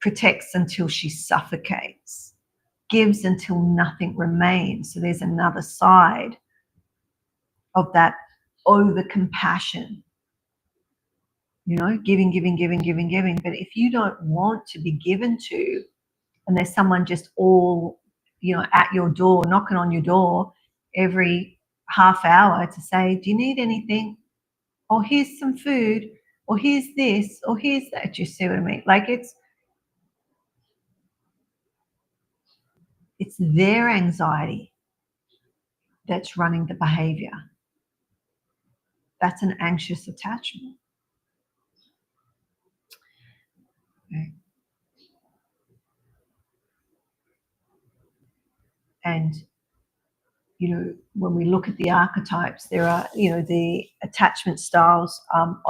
protects until she suffocates, gives until nothing remains. So there's another side of that over compassion. You know, giving. But if you don't want to be given to, and there's someone just all, at your door, knocking on your door every half hour to say, do you need anything? Or here's some food, or here's this, or here's that. You see what I mean? Like it's their anxiety that's running the behavior. That's an anxious attachment. Okay. And, when we look at the archetypes, there are, the attachment styles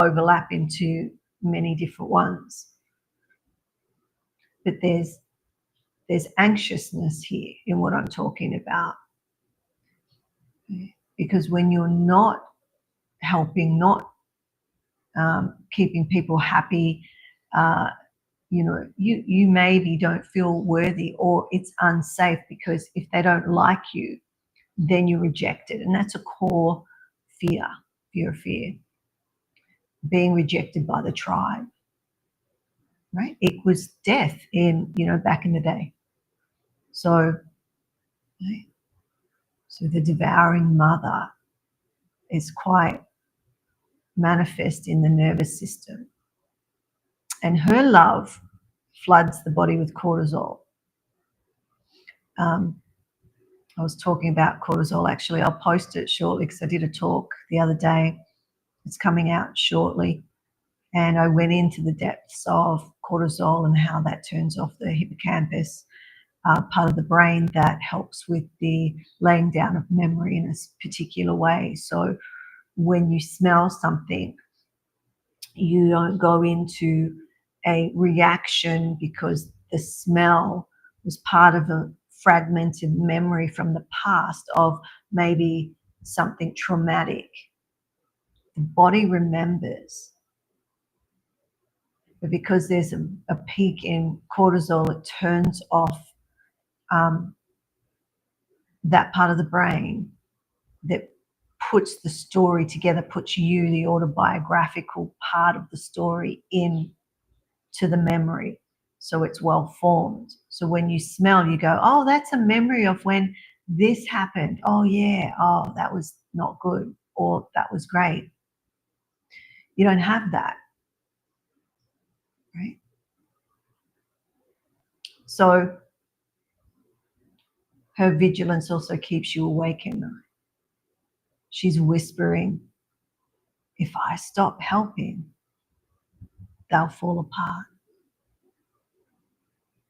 overlap into many different ones. But there's anxiousness here in what I'm talking about. Okay. Because when you're not helping, not keeping people happy, you maybe don't feel worthy, or it's unsafe, because if they don't like you, then you're rejected. And that's a core fear of fear. Being rejected by the tribe, right? It was death back in the day. So, right? So the devouring mother is quite manifest in the nervous system. And her love floods the body with cortisol. I was talking about cortisol, actually. I'll post it shortly because I did a talk the other day. It's coming out shortly. And I went into the depths of cortisol and how that turns off the hippocampus, part of the brain that helps with the laying down of memory in a particular way. So when you smell something, you don't go into a reaction because the smell was part of a fragmented memory from the past of maybe something traumatic. The body remembers. But because there's a peak in cortisol, it turns off that part of the brain that puts the story together, puts you, the autobiographical part of the story, in to the memory. So it's well formed. So when you smell, you go, oh, that's a memory of when this happened. Oh, yeah. Oh, that was not good. Or that was great. You don't have that. Right? So her vigilance also keeps you awake at night. She's whispering, if I stop helping, they'll fall apart.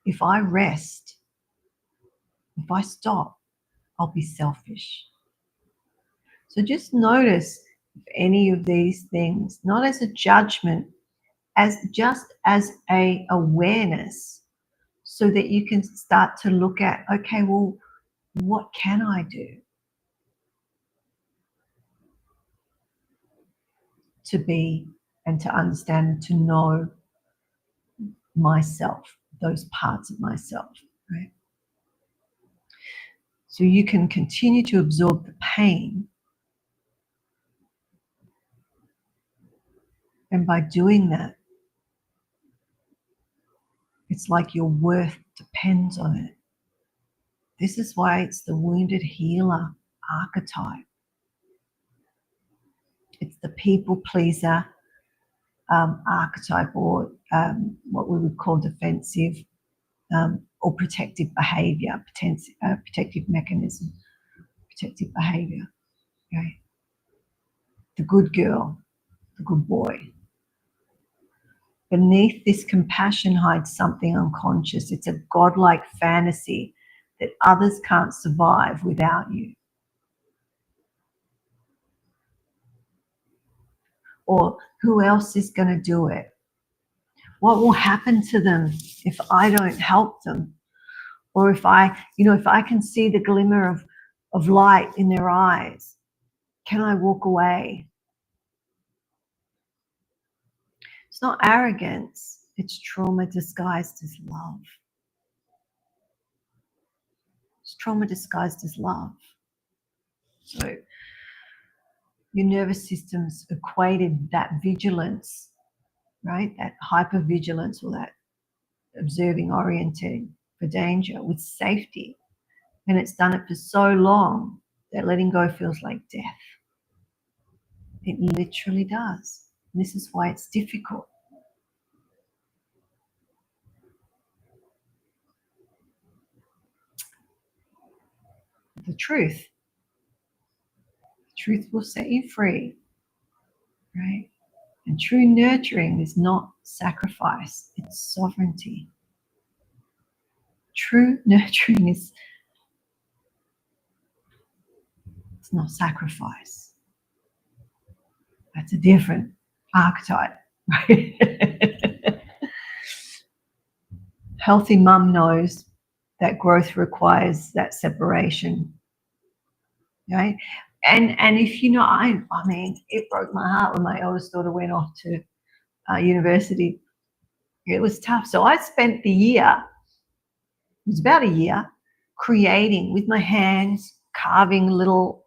if I rest, if I stop, I'll be selfish. So just notice if any of these things, not as a judgment, as just as a awareness, so that you can start to look at, okay, well, what can I do to be and to understand, to know myself, those parts of myself, right? So you can continue to absorb the pain, and by doing that, it's like your worth depends on it. This is why it's the wounded healer archetype. It's the people pleaser archetype, or what we would call defensive or protective behavior, protective mechanism, protective behavior. Okay? The good girl, the good boy. Beneath this compassion hides something unconscious. It's a godlike fantasy that others can't survive without you. Or who else is going to do it? What will happen to them if I don't help them? Or if I can see the glimmer of light in their eyes, can I walk away? It's not arrogance, it's trauma disguised as love. It's trauma disguised as love. So your nervous system's equated that vigilance, right? That hypervigilance, or that observing, orienting for danger, with safety. And it's done it for so long that letting go feels like death. It literally does. And this is why it's difficult. The truth will set you free, right? And true nurturing is not sacrifice, it's sovereignty. True nurturing is, it's not sacrifice. That's a different archetype, right? Healthy mum knows that growth requires that separation, right? And if you know, I mean, it broke my heart when my eldest daughter went off to university. It was tough. So I spent the year, it was about a year, creating with my hands, carving a little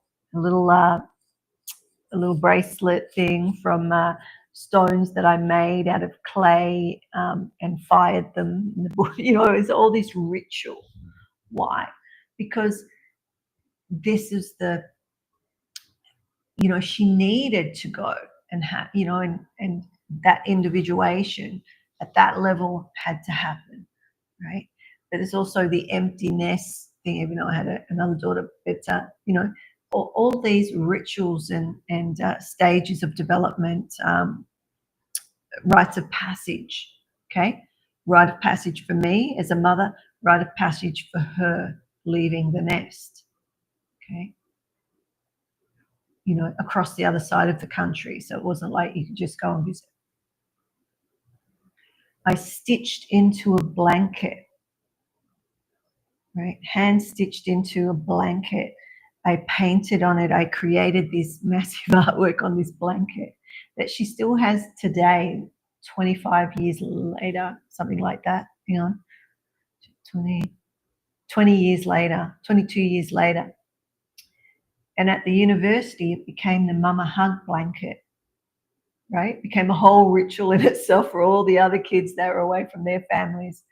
bracelet thing from stones that I made out of clay and fired them in the bush. You know, it was all this ritual. Why? Because this is the, you know, she needed to go and have, you know, and that individuation at that level had to happen, right? But there's also the emptiness thing. Even though I had another daughter, but you know, all these rituals and stages of development, rites of passage. Okay, rite of passage for me as a mother, rite of passage for her leaving the nest. Okay. You know, across the other side of the country. So it wasn't like you could just go and visit. I stitched into a blanket, right? Hand stitched into a blanket. I painted on it. I created this massive artwork on this blanket that she still has today, 25 years later, something like that, you know, 20 years later, 22 years later. And at the university, it became the mama hug blanket, right? It became a whole ritual in itself for all the other kids that were away from their families.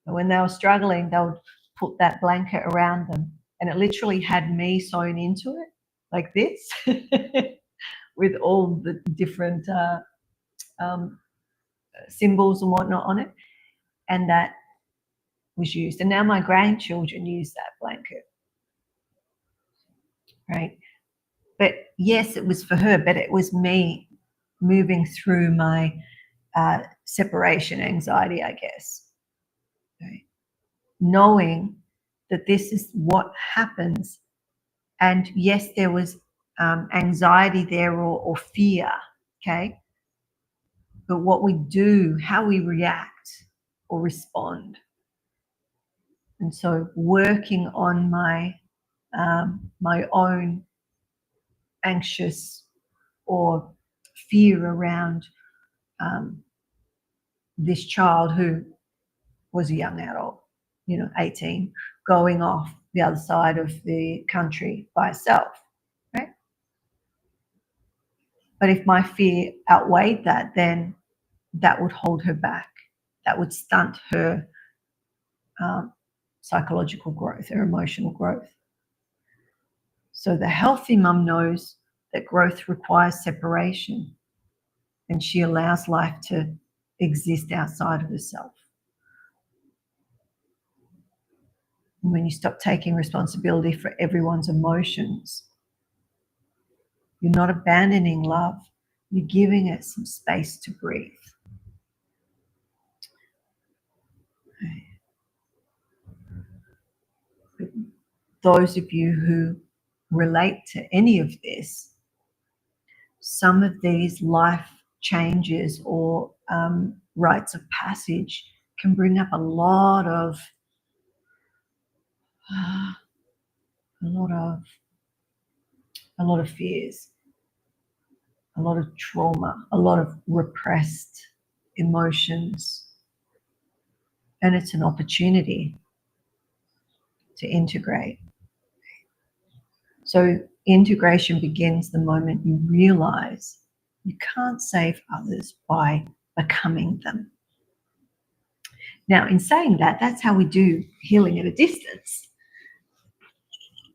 And when they were struggling, they would put that blanket around them. And it literally had me sewn into it, like this, with all the different symbols and whatnot on it. And that was used. And now my grandchildren use that blanket, right? But yes, it was for her, but it was me moving through my separation anxiety, I guess. Right? knowing that this is what happens. And yes, there was anxiety there or fear, okay? But what we do, how we react or respond. And so working on my own anxious or fear around this child who was a young adult, 18, going off the other side of the country by herself, right? But if my fear outweighed that, then that would hold her back. That would stunt her psychological growth, her emotional growth. So the healthy mum knows that growth requires separation, and she allows life to exist outside of herself. And when you stop taking responsibility for everyone's emotions, you're not abandoning love, you're giving it some space to breathe. But those of you who relate to any of this, some of these life changes or rites of passage can bring up a lot of fears, a lot of trauma, a lot of repressed emotions. And it's an opportunity to integrate. So integration begins the moment you realize you can't save others by becoming them. Now, in saying that, that's how we do healing at a distance,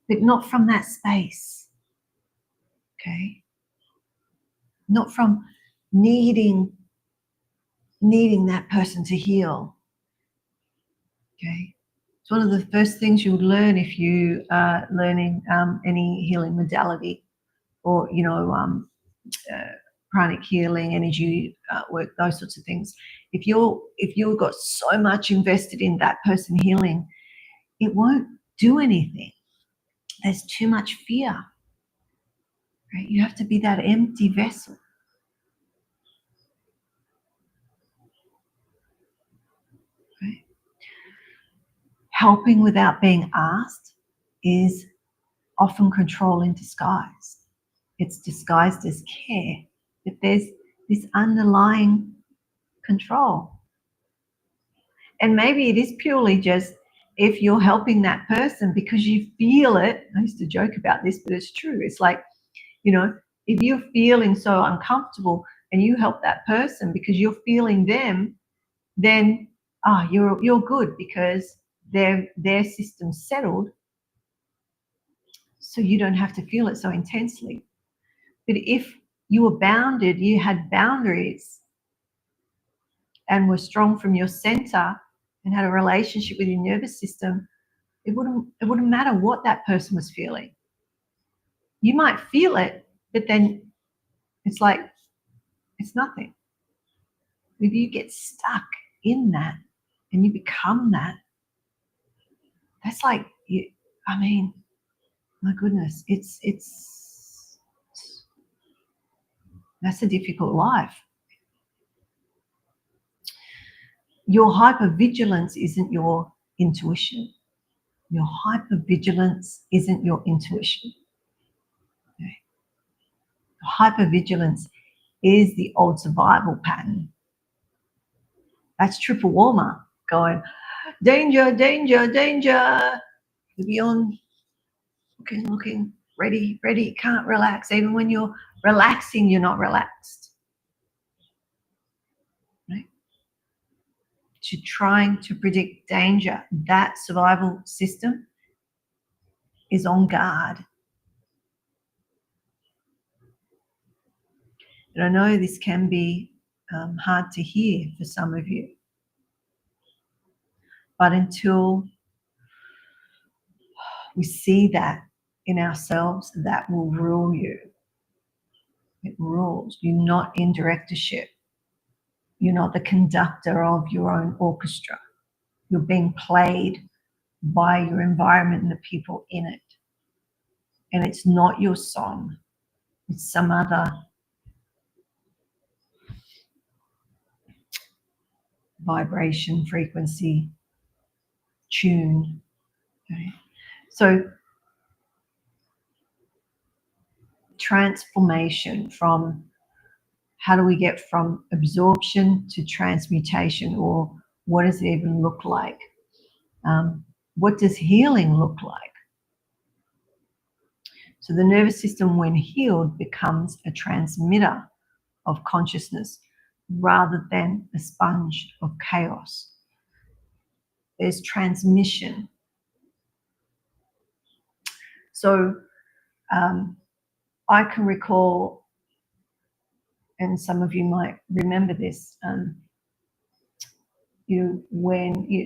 but not from that space, okay? Not from needing that person to heal, okay? It's one of the first things you would learn if you are learning any healing modality or, pranic healing, energy work, those sorts of things. If you've got so much invested in that person healing, it won't do anything. There's too much fear, right? You have to be that empty vessel. Right? Helping without being asked is often control in disguise. It's disguised as care, but there's this underlying control. And maybe it is purely just if you're helping that person because you feel it. I used to joke about this, but it's true. It's like, if you're feeling so uncomfortable and you help that person because you're feeling them, then you're good because their system's settled, so you don't have to feel it so intensely. But if you were bounded, you had boundaries and were strong from your center and had a relationship with your nervous system, it wouldn't matter what that person was feeling. You might feel it, but then it's like it's nothing. If you get stuck in that and you become that, that's like my goodness, that's a difficult life. Your hypervigilance isn't your intuition. Your hypervigilance isn't your intuition. Okay. Hypervigilance is the old survival pattern. That's triple warmer going, danger, danger, danger. You'll be on, looking, ready, can't relax. Even when you're relaxing, you're not relaxed. Right? To trying to predict danger, that survival system is on guard. And I know this can be hard to hear for some of you. But until we see that in ourselves, that will rule you. It rules. You're not in directorship. You're not the conductor of your own orchestra. You're being played by your environment and the people in it. And it's not your song, it's some other vibration, frequency, tune. Okay? So transformation from, how do we get from absorption to transmutation, or what does it even look like? What does healing look like? So the nervous system, when healed, becomes a transmitter of consciousness rather than a sponge of chaos. There's transmission. So I can recall, and some of you might remember this,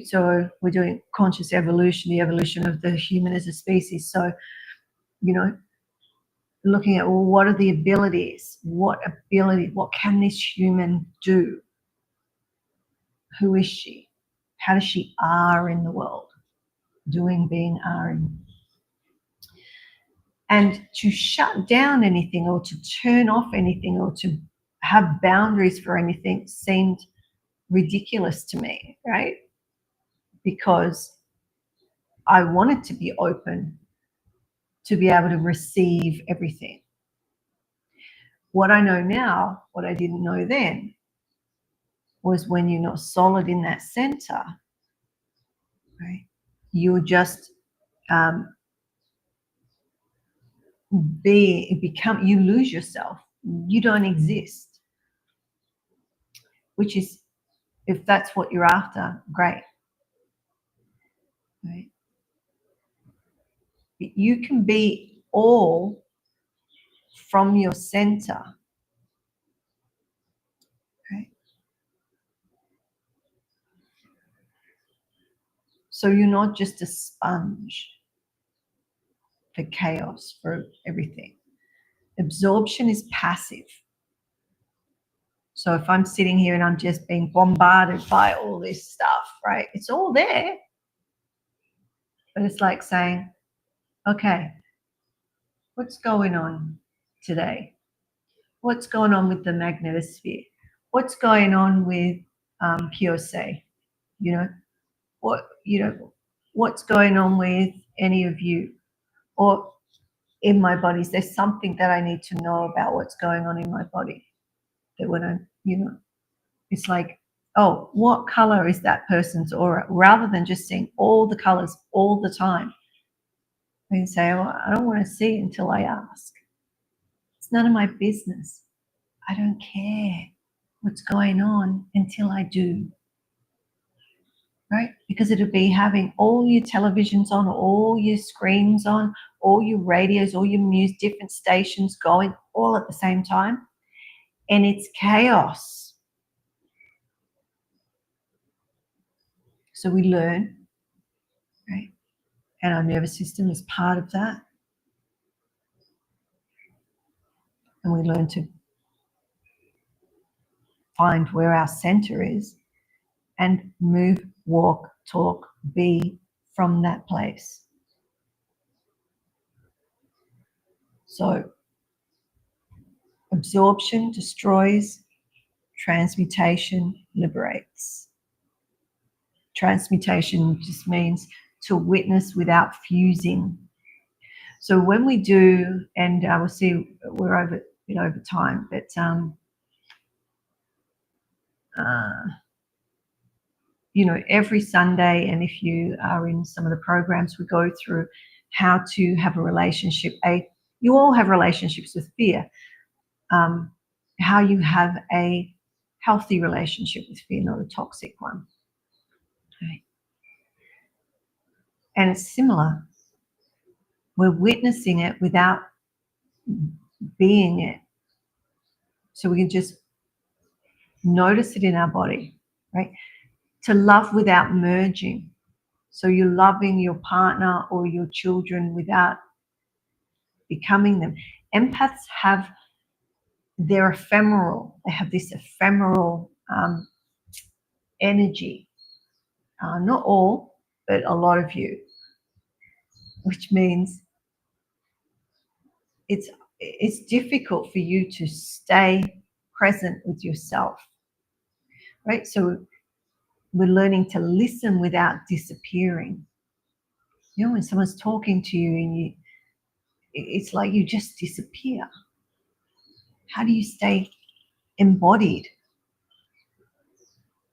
so we're doing conscious evolution, the evolution of the human as a species. So, looking at, well, what are the abilities? What can this human do? Who is she? How does she are in the world? Doing, being, are-ing. And to shut down anything, or to turn off anything, or to have boundaries for anything seemed ridiculous to me, right? Because I wanted to be open to be able to receive everything. What I know now, what I didn't know then, was when you're not solid in that center, right? You're just you lose yourself. You don't exist. Which is, if that's what you're after, great. Right? You can be all from your center. Okay? So you're not just a sponge for chaos, for everything. Absorption is passive. So if I'm sitting here and I'm just being bombarded by all this stuff, right? It's all there. But it's like saying, okay, what's going on today? What's going on with the magnetosphere? What's going on with Kyosei? What's going on with any of you? Or in my body, is there something that I need to know about what's going on in my body? That when I, it's like, oh, what color is that person's aura? Rather than just seeing all the colors all the time. I can say, oh, I don't want to see until I ask. It's none of my business. I don't care what's going on until I do. Right? Because it'll be having all your televisions on, all your screens on, all your radios, all your music, different stations going all at the same time. And it's chaos. So we learn, right? And our nervous system is part of that. And we learn to find where our center is and move, walk, talk, be from that place. So absorption destroys, transmutation liberates. Transmutation just means to witness without fusing. So when we do, and we'll see, we're over time, but every Sunday, and if you are in some of the programs, we go through how to have a relationship. You all have relationships with fear. How you have a healthy relationship with fear, not a toxic one. Okay. And it's similar. We're witnessing it without being it. So we can just notice it in our body, right? To love without merging. So you're loving your partner or your children without becoming them. Empaths they're ephemeral. They have this ephemeral energy. Not all, but a lot of you. which means it's difficult for you to stay present with yourself, right? So we're learning to listen without disappearing. You know, when someone's talking to you and it's like you just disappear. How do you stay embodied?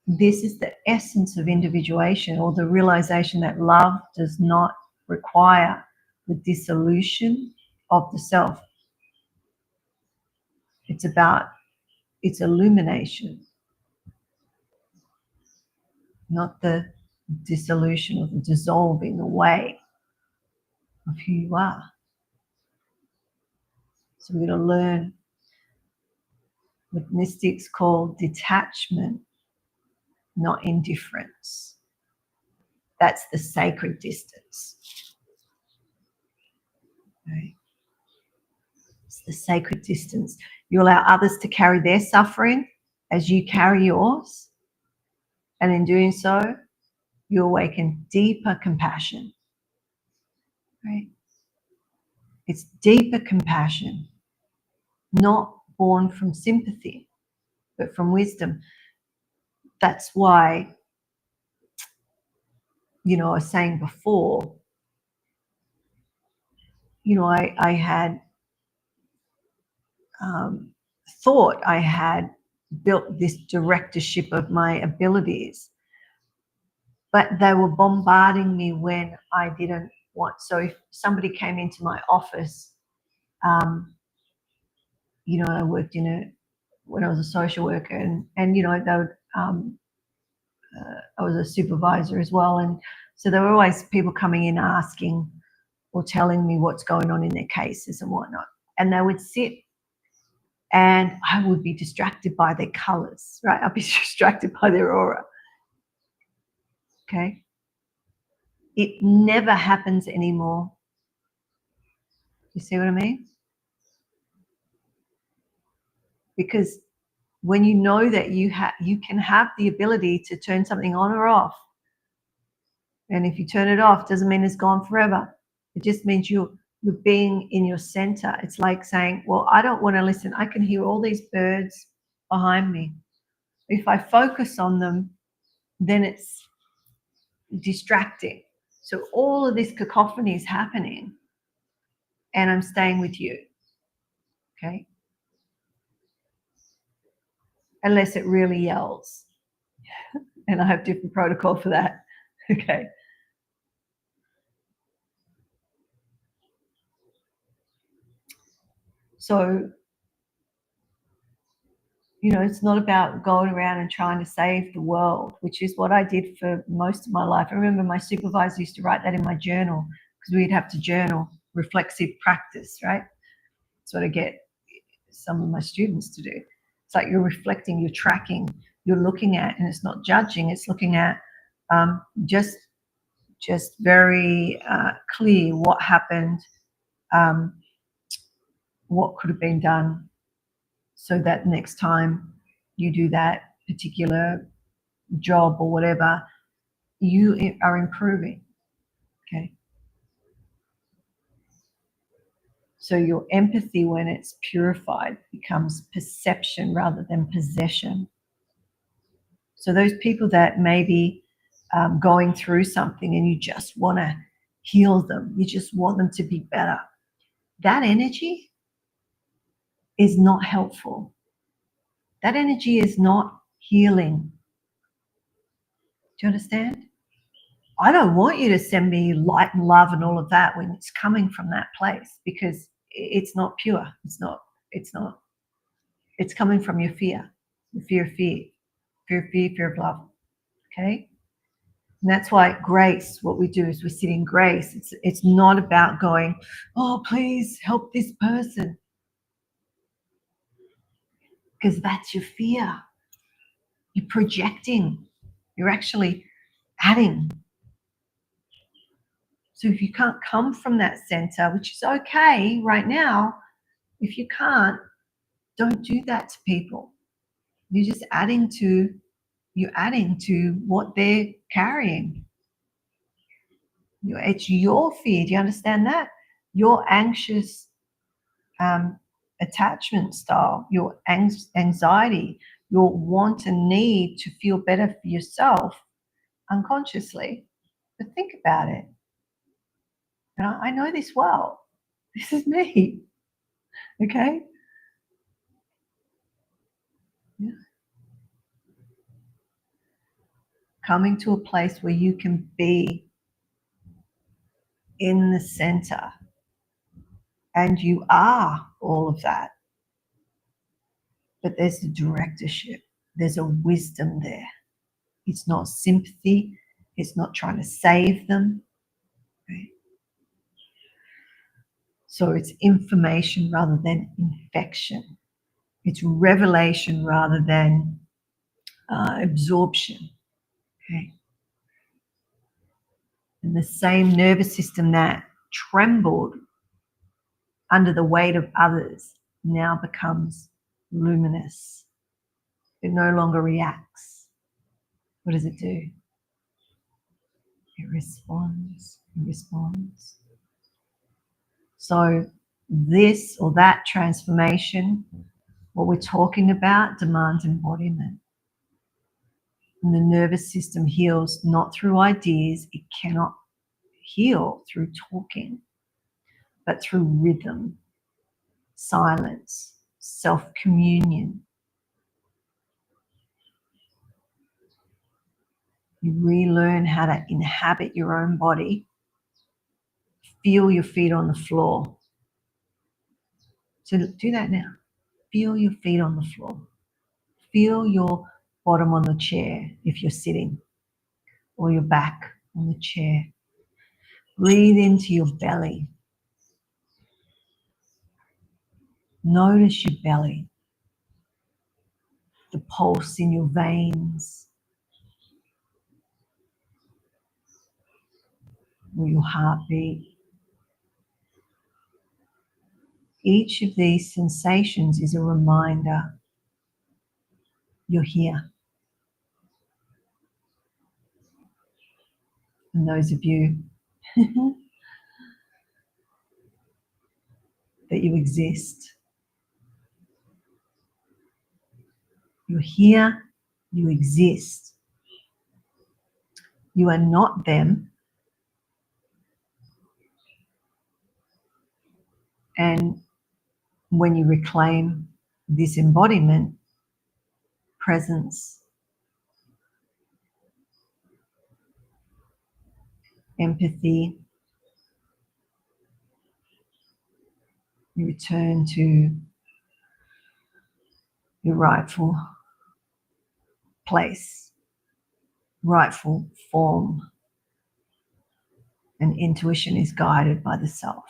This is the essence of individuation, or the realization that love does not require the dissolution of the self. It's about its illumination, not the dissolution or the dissolving away of who you are. So we're going to learn what mystics call detachment, not indifference. That's the sacred distance. Right? It's the sacred distance. You allow others to carry their suffering as you carry yours. And in doing so, you awaken deeper compassion. Right? It's deeper compassion, not born from sympathy, but from wisdom. That's why, you know, I was saying before, you know, I had thought I had built this directorship of my abilities, but they were bombarding me when I didn't want. So if somebody came into my office, you know, I worked when I was a social worker, and you know, they would, I was a supervisor as well, and so there were always people coming in asking or telling me what's going on in their cases and whatnot, and they would sit, and I would be distracted by their colors, right? I'd be distracted by their aura. Okay, it never happens anymore. You see what I mean? Because when you know that you can have the ability to turn something on or off, and if you turn it off, doesn't mean it's gone forever. It just means you're being in your center. It's like saying, well, I don't want to listen. I can hear all these birds behind me. If I focus on them, then it's distracting. So all of this cacophony is happening, and I'm staying with you. Okay? Unless it really yells. And I have different protocol for that. Okay. So, you know, it's not about going around and trying to save the world, which is what I did for most of my life. I remember my supervisor used to write that in my journal, because we'd have to journal, reflexive practice, right? That's what I get some of my students to do. It's like you're reflecting, you're tracking, you're looking at, and it's not judging, it's looking at just very clear what happened, what could have been done, so that next time you do that particular job or whatever, you are improving. Okay. So your empathy, when it's purified, becomes perception rather than possession. So those people that may be going through something and you just want to heal them, you just want them to be better, that energy is not helpful. That energy is not healing. Do you understand? I don't want you to send me light and love and all of that when it's coming from that place, because it's not pure. It's not. It's coming from your fear, the fear of fear, fear of love. Okay? And that's why grace, what we do is we sit in grace. It's not about going, oh, please help this person, because that's your fear. You're projecting. You're actually adding. So if you can't come from that center, which is okay right now, if you can't, don't do that to people. You're just adding to what they're carrying. It's your fear. Do you understand that? Your anxious attachment style, your anxiety, your want and need to feel better for yourself unconsciously. But think about it. And I know this well. This is me. Okay? Yeah. Coming to a place where you can be in the center, and you are all of that. But there's the directorship. There's a wisdom there. It's not sympathy. It's not trying to save them. Okay? So it's information rather than infection. It's revelation rather than absorption. Okay? And the same nervous system that trembled under the weight of others now becomes luminous. It no longer reacts. What does it do? It responds. It responds. So this or that transformation, what we're talking about, demands embodiment. And the nervous system heals not through ideas. It cannot heal through talking, but through rhythm, silence, self-communion. You relearn how to inhabit your own body. Feel your feet on the floor. So do that now. Feel your feet on the floor. Feel your bottom on the chair if you're sitting, or your back on the chair. Breathe into your belly. Notice your belly, the pulse in your veins, or your heartbeat. Each of these sensations is a reminder you're here. And those of you that you exist. You're here, you exist. You are not them. And when you reclaim this embodiment, presence, empathy, you return to your rightful place, rightful form, and intuition is guided by the self.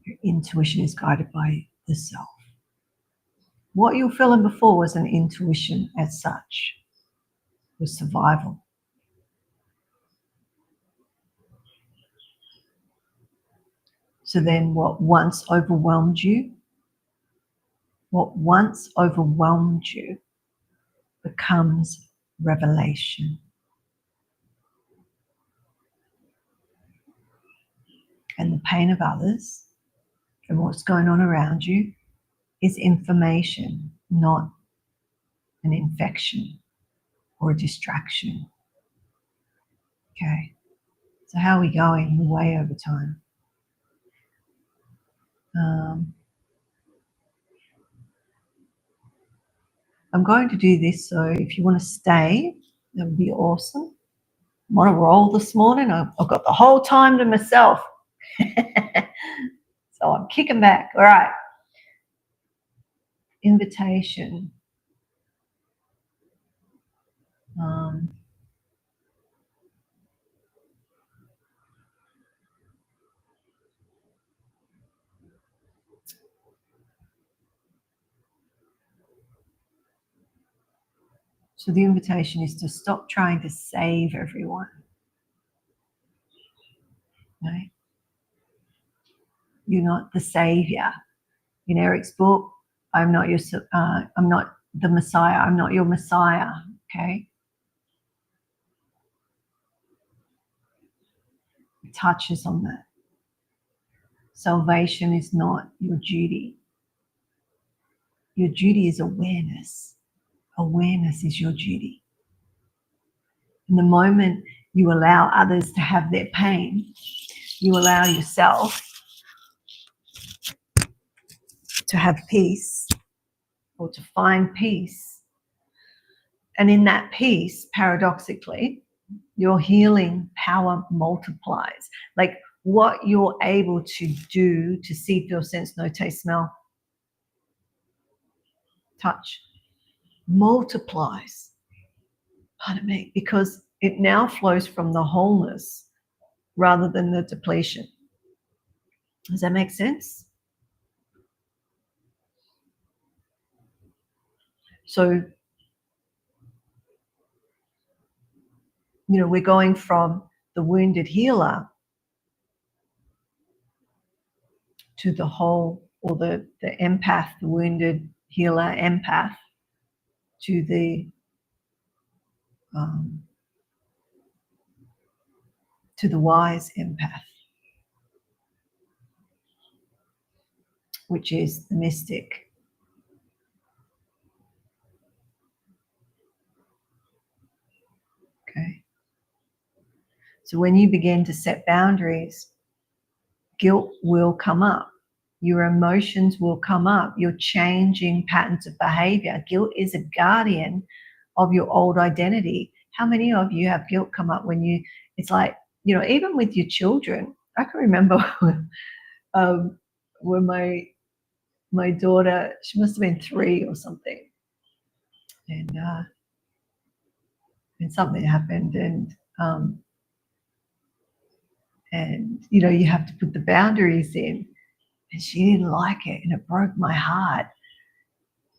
Your intuition is guided by the self. What you were feeling before was an intuition as such, was survival. So then what once overwhelmed you becomes revelation. And the pain of others and what's going on around you is information, not an infection or a distraction. Okay, so how are we going? We're way over time. I'm going to do this, so if you want to stay, that would be awesome. I'm on a roll this morning. I've got the whole time to myself. So I'm kicking back. All right. Invitation. So the invitation is to stop trying to save everyone. Right? You're not the savior. In Eric's book, I'm not the Messiah. I'm not your Messiah. Okay. it touches on that. Salvation is not your duty. Your duty is awareness. Awareness is your duty. In the moment you allow others to have their pain, you allow yourself to have peace, or to find peace. And in that peace, paradoxically, your healing power multiplies. Like what you're able to do to see, feel, sense, know, taste, smell, touch, multiplies. Pardon me, because it now flows from the wholeness rather than the depletion. Does that make sense? So, we're going from the wounded healer to the whole, or the empath, the wounded healer empath, to the wise empath, which is the mystic. Okay. So when you begin to set boundaries, guilt will come up. Your emotions will come up. You're changing patterns of behavior. Guilt is a guardian of your old identity. How many of you have guilt come up when it's like, even with your children? I can remember when my daughter, she must have been 3 or something, and something happened, and you have to put the boundaries in, and she didn't like it, and it broke my heart.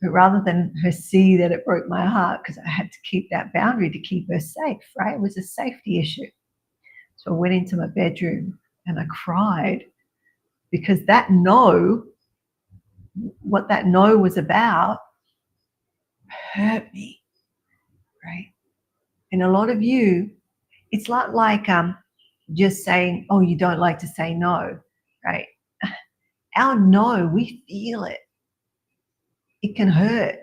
But rather than her see that it broke my heart, because I had to keep that boundary to keep her safe, right? It was a safety issue. So I went into my bedroom and I cried, because that no, what that no was about, hurt me, right? And a lot of you, it's not like just saying, oh, you don't like to say no, right? Our no, we feel it. It can hurt.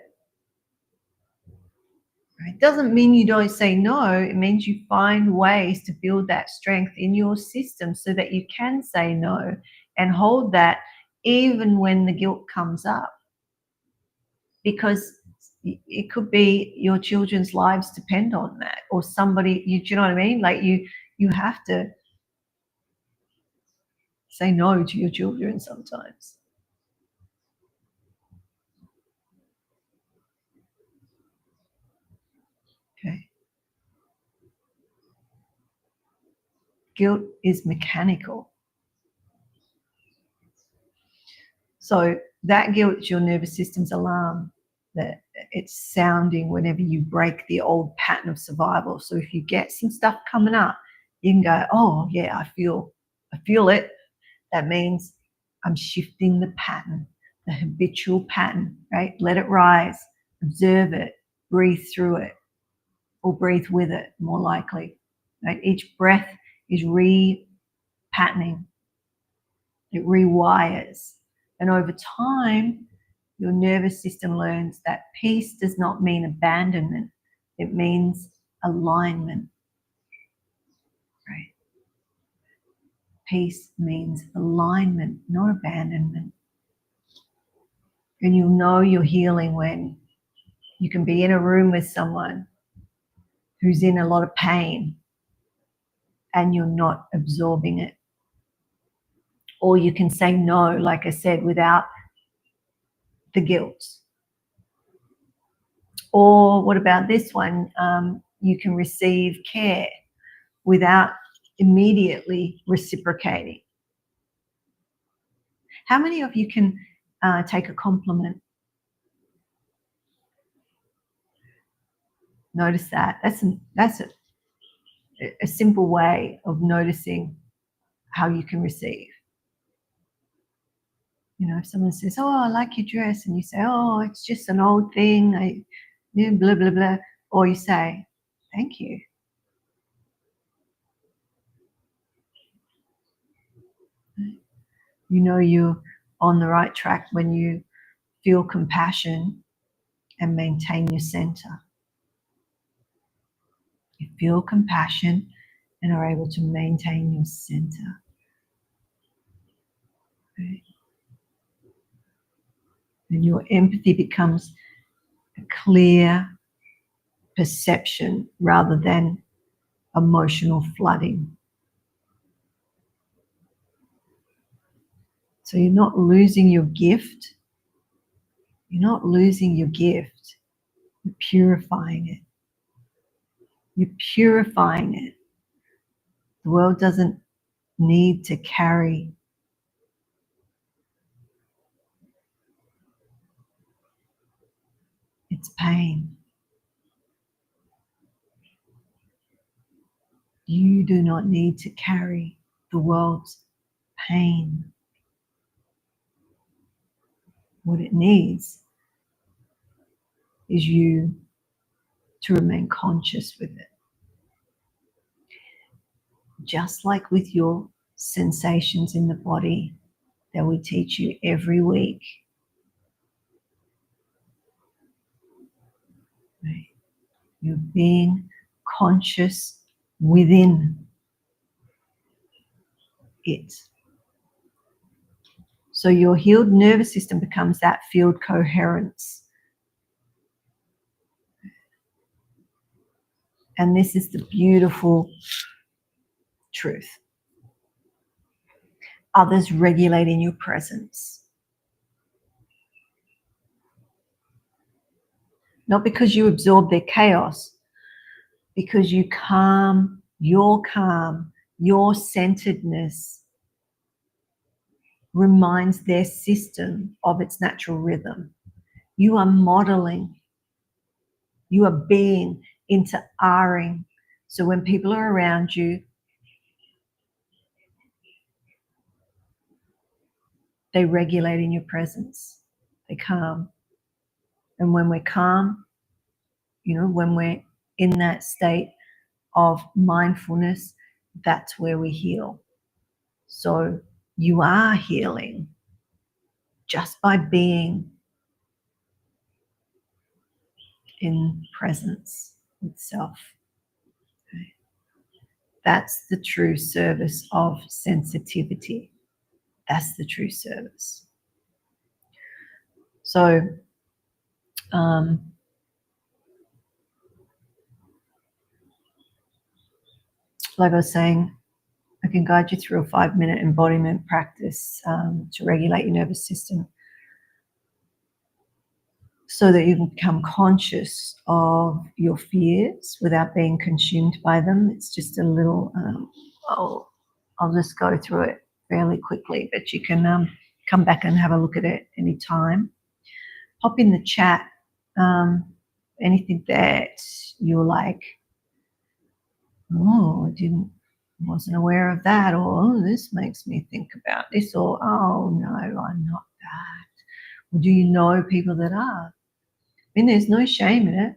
Right? It doesn't mean you don't say no. It means you find ways to build that strength in your system so that you can say no and hold that even when the guilt comes up. Because it could be your children's lives depend on that, or somebody, do you know what I mean? Like you have to say no to your children sometimes. Okay. Guilt is mechanical. So that guilt is your nervous system's alarm, that it's sounding whenever you break the old pattern of survival. So if you get some stuff coming up, you can go, oh yeah, I feel it. That means I'm shifting the pattern, the habitual pattern, right? Let it rise, observe it, breathe through it, or breathe with it, more likely. Right? Each breath is re-patterning. It rewires. And over time, your nervous system learns that peace does not mean abandonment. It means alignment. Right? Peace means alignment, not abandonment. And you'll know you're healing when you can be in a room with someone who's in a lot of pain and you're not absorbing it. Or you can say no, like I said, without the guilt. Or what about this one? You can receive care without immediately reciprocating. How many of you can take a compliment? Notice that. That's a simple way of noticing how you can receive. If someone says, oh, I like your dress, and you say, oh, it's just an old thing, blah, blah, blah, or you say, thank you. You know you're on the right track when you feel compassion and maintain your center. You feel compassion and are able to maintain your center. Okay. And your empathy becomes a clear perception rather than emotional flooding. So you're not losing your gift. You're not losing your gift. You're purifying it. You're purifying it. The world doesn't need to carry its pain. You do not need to carry the world's pain. What it needs is you to remain conscious with it. Just like with your sensations in the body that we teach you every week. Right? You're being conscious within it. So your healed nervous system becomes that field coherence. And this is the beautiful truth. Others regulate in your presence. Not because you absorb their chaos, because you calm, your centeredness reminds their system of its natural rhythm. You are modeling, you are being into R-ing. So when people are around you, they regulate in your presence. They calm. And when we're calm, when we're in that state of mindfulness, that's where we heal. So you are healing just by being in presence with self. Okay. That's the true service of sensitivity. That's the true service. So, like I was saying, I can guide you through a 5-minute embodiment practice to regulate your nervous system so that you can become conscious of your fears without being consumed by them. It's just a little, I'll just go through it fairly quickly, but you can come back and have a look at it anytime. Pop in the chat anything that you're like, oh, wasn't aware of that, or oh, this makes me think about this, or oh no, I'm not that. Or do you know people that are? I mean, there's no shame in it.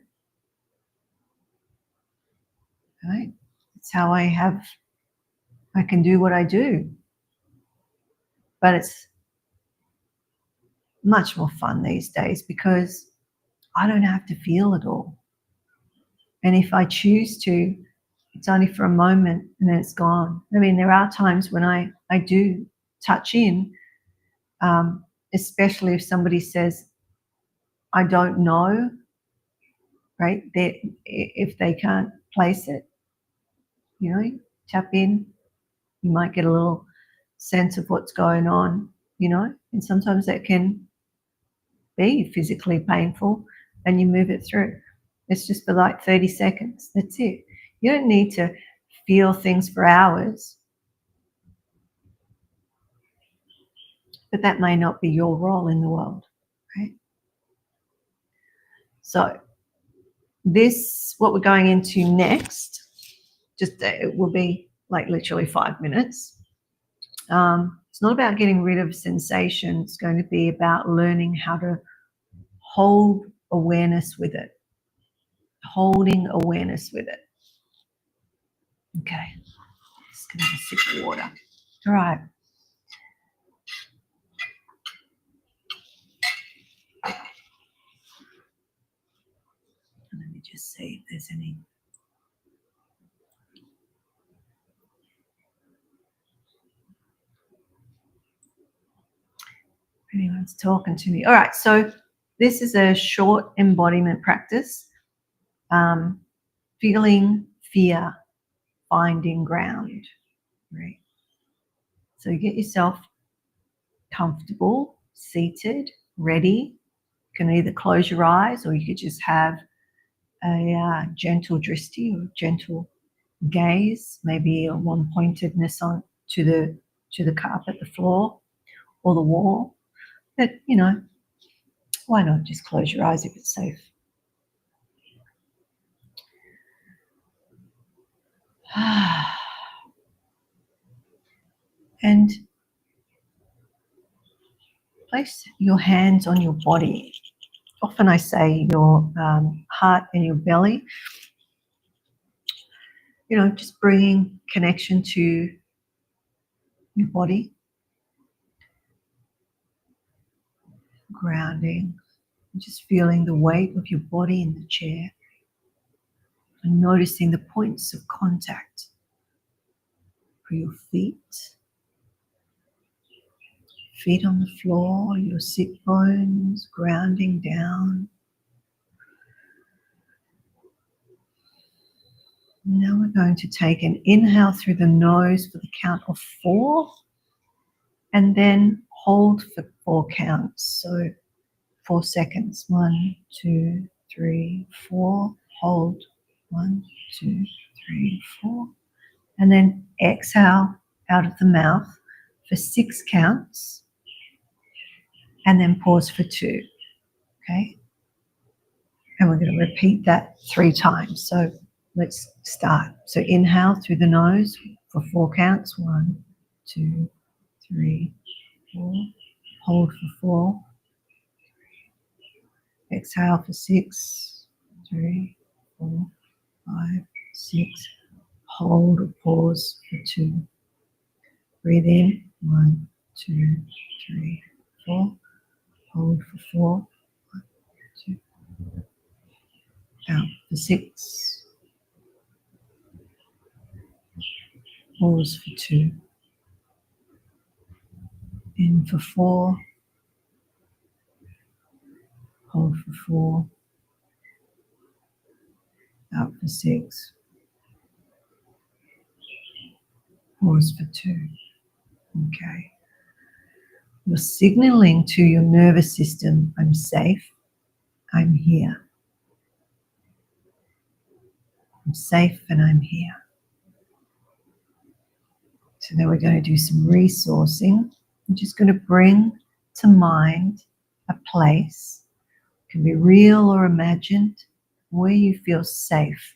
Right? It's how I can do what I do. But it's much more fun these days because I don't have to feel it all. And if I choose to, it's only for a moment and then it's gone. I mean, there are times when I do touch in, especially if somebody says, I don't know, right? If they can't place it, tap in. You might get a little sense of what's going on, and sometimes that can be physically painful and you move it through. It's just for like 30 seconds. That's it. You don't need to feel things for hours. But that may not be your role in the world, right? So what we're going into next, it will be like literally 5 minutes. It's not about getting rid of sensation. It's going to be about learning how to hold awareness with it. Holding awareness with it. Okay. Just going to have a sip of water. All right. Just see if there's any. Anyone's talking to me. All right, so this is a short embodiment practice. Feeling fear, finding ground. Right. So you get yourself comfortable, seated, ready. You can either close your eyes or you could just have a gentle drishti or gentle gaze, maybe a one-pointedness on to the carpet, the floor, or the wall. But why not just close your eyes if it's safe? And place your hands on your body. Often I say your heart and your belly. Just bringing connection to your body, grounding, just feeling the weight of your body in the chair and noticing the points of contact for your feet on the floor, your sit bones grounding down. Now we're going to take an inhale through the nose for the count of 4 and then hold for 4 counts. So 4 seconds. 1, 2, 3, 4. Hold. 1, 2, 3, 4. And then exhale out of the mouth for 6 counts. And then pause for 2. Okay? And we're going to repeat that 3 times. So let's start. So inhale through the nose for 4 counts. 1, 2, 3, 4. Hold for 4. Exhale for 6, 3, 4, 5, 6. Hold or pause for 2. Breathe in. 1, 2, 3, 4. Hold for 4. 1, 2. Out for 6. Pause for 2. In for 4. Hold for 4. Out for 6. Pause for 2. Okay. You're signaling to your nervous system, I'm safe, I'm here. I'm safe and I'm here. So now we're going to do some resourcing. I'm just going to bring to mind a place, it can be real or imagined, where you feel safe,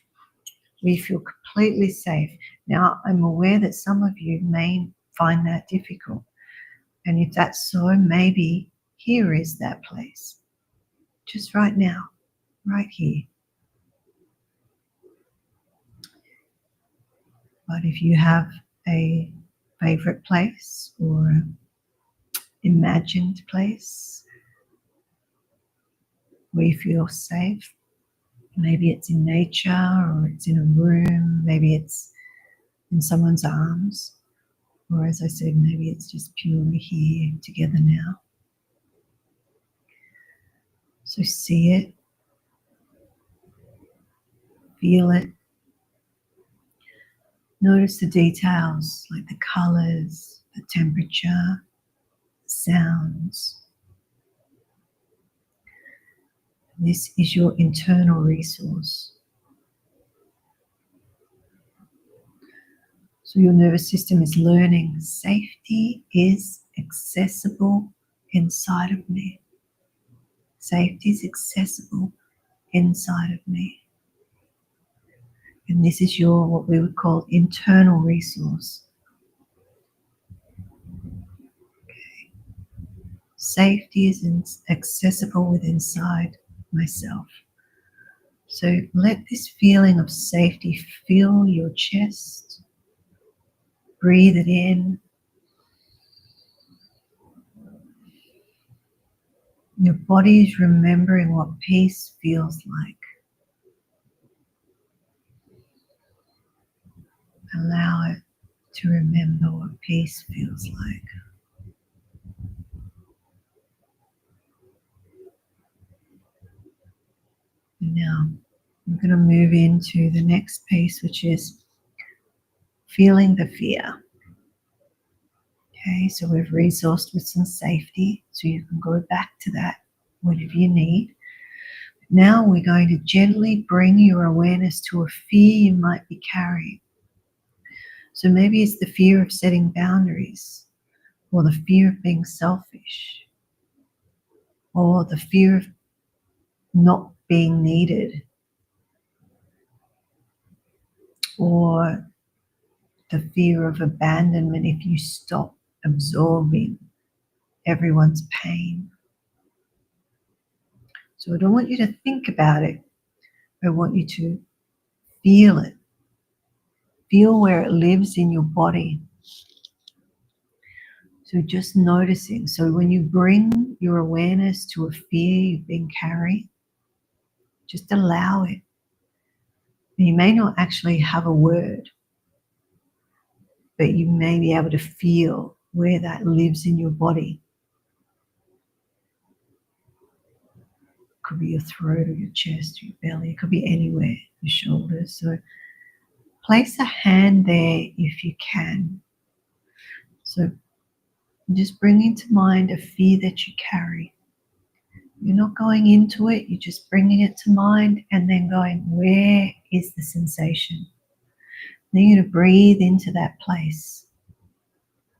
where you feel completely safe. Now, I'm aware that some of you may find that difficult. And if that's so, maybe here is that place. Just right now, right here. But if you have a favorite place or an imagined place where you feel safe, maybe it's in nature or it's in a room, maybe it's in someone's arms, or as I said, maybe it's just purely here together now. So see it, feel it. Notice the details like the colors, the temperature, sounds. This is your internal resource. So your nervous system is learning safety is accessible inside of me. Safety is accessible inside of me. And this is your, what we would call, internal resource. Okay. Safety is accessible within inside myself. So let this feeling of safety fill your chest. Breathe it in. Your body is remembering what peace feels like. Allow it to remember what peace feels like. And now I'm going to move into the next piece, which is feeling the fear. Okay, so we've resourced with some safety, so you can go back to that whenever you need. Now we're going to gently bring your awareness to a fear you might be carrying. So maybe it's the fear of setting boundaries, or the fear of being selfish, or the fear of not being needed, or the fear of abandonment if you stop absorbing everyone's pain. So I don't want you to think about it. I want you to feel it. Feel where it lives in your body. So just noticing. So when you bring your awareness to a fear you've been carrying, just allow it. And you may not actually have a word, but you may be able to feel where that lives in your body. It could be your throat or your chest or your belly. It could be anywhere, your shoulders. So place a hand there if you can. So just bring into mind a fear that you carry. You're not going into it, you're just bringing it to mind and then going, where is the sensation? Then you're going to breathe into that place.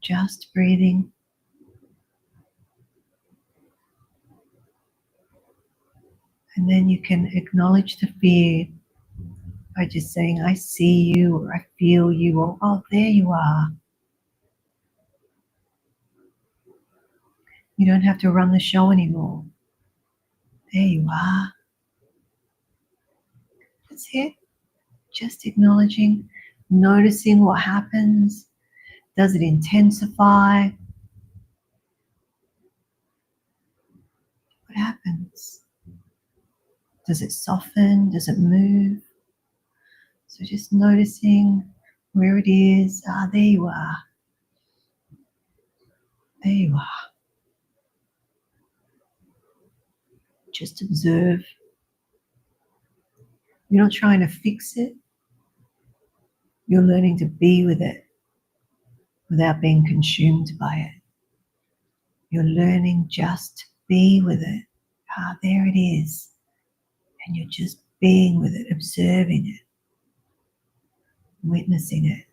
Just breathing. And then you can acknowledge the fear by just saying, I see you, or I feel you, or oh, there you are. You don't have to run the show anymore. There you are. That's it. Just acknowledging, noticing what happens. Does it intensify? What happens? Does it soften? Does it move? So just noticing where it is. Ah, there you are. There you are. Just observe. You're not trying to fix it. You're learning to be with it without being consumed by it. You're learning just to be with it. Ah, there it is. And you're just being with it, observing it, witnessing it.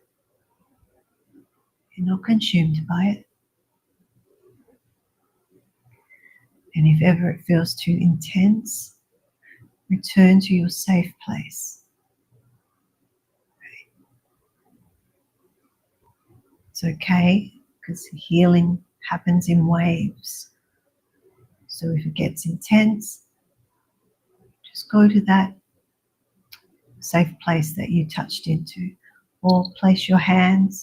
You're not consumed by it. And if ever it feels too intense, return to your safe place. It's okay, because healing happens in waves. So if it gets intense, just go to that safe place that you touched into, or place your hands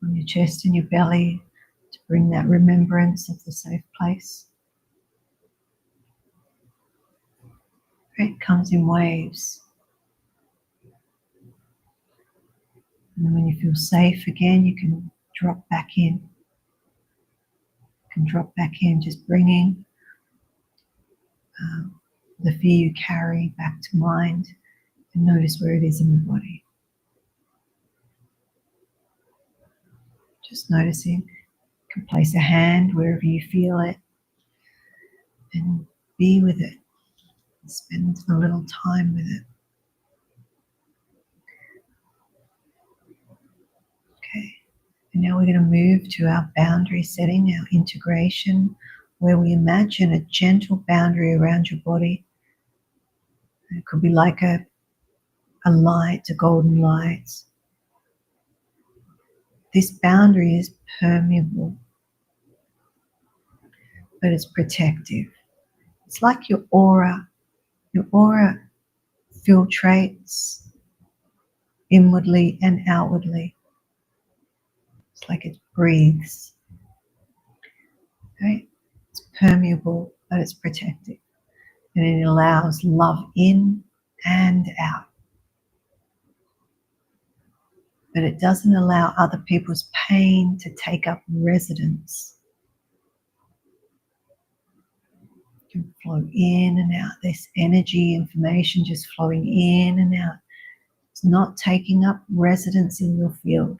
on your chest and your belly to bring that remembrance of the safe place. It comes in waves. And when you feel safe again, you can drop back in. You can drop back in, just bringing the fear you carry back to mind, and notice where it is in the body. Just noticing. You can place a hand wherever you feel it and be with it. Spend a little time with it. Okay. And now we're going to move to our boundary setting, our integration, where we imagine a gentle boundary around your body. It could be like a light, a golden light. This boundary is permeable, but it's protective. It's like your aura. Your aura filtrates inwardly and outwardly. It's like it breathes. Right? It's permeable, but it's protective. And it allows love in and out. but it doesn't allow other people's pain to take up residence. You can flow in and out, this energy, information just flowing in and out. It's not taking up residence in your field.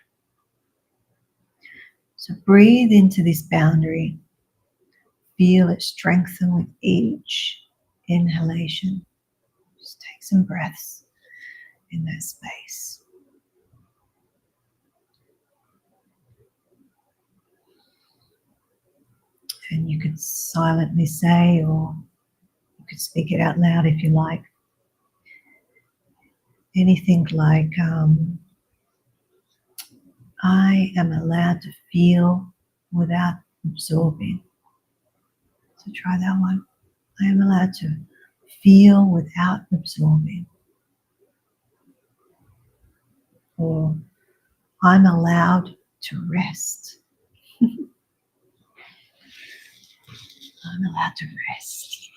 So breathe into this boundary. Feel it strengthen with each inhalation. Just take some breaths in that space. And you could silently say, or you could speak it out loud if you like. Anything like, I am allowed to feel without absorbing. So try that one. I am allowed to feel without absorbing. Or I'm allowed to rest. I'm allowed to rest.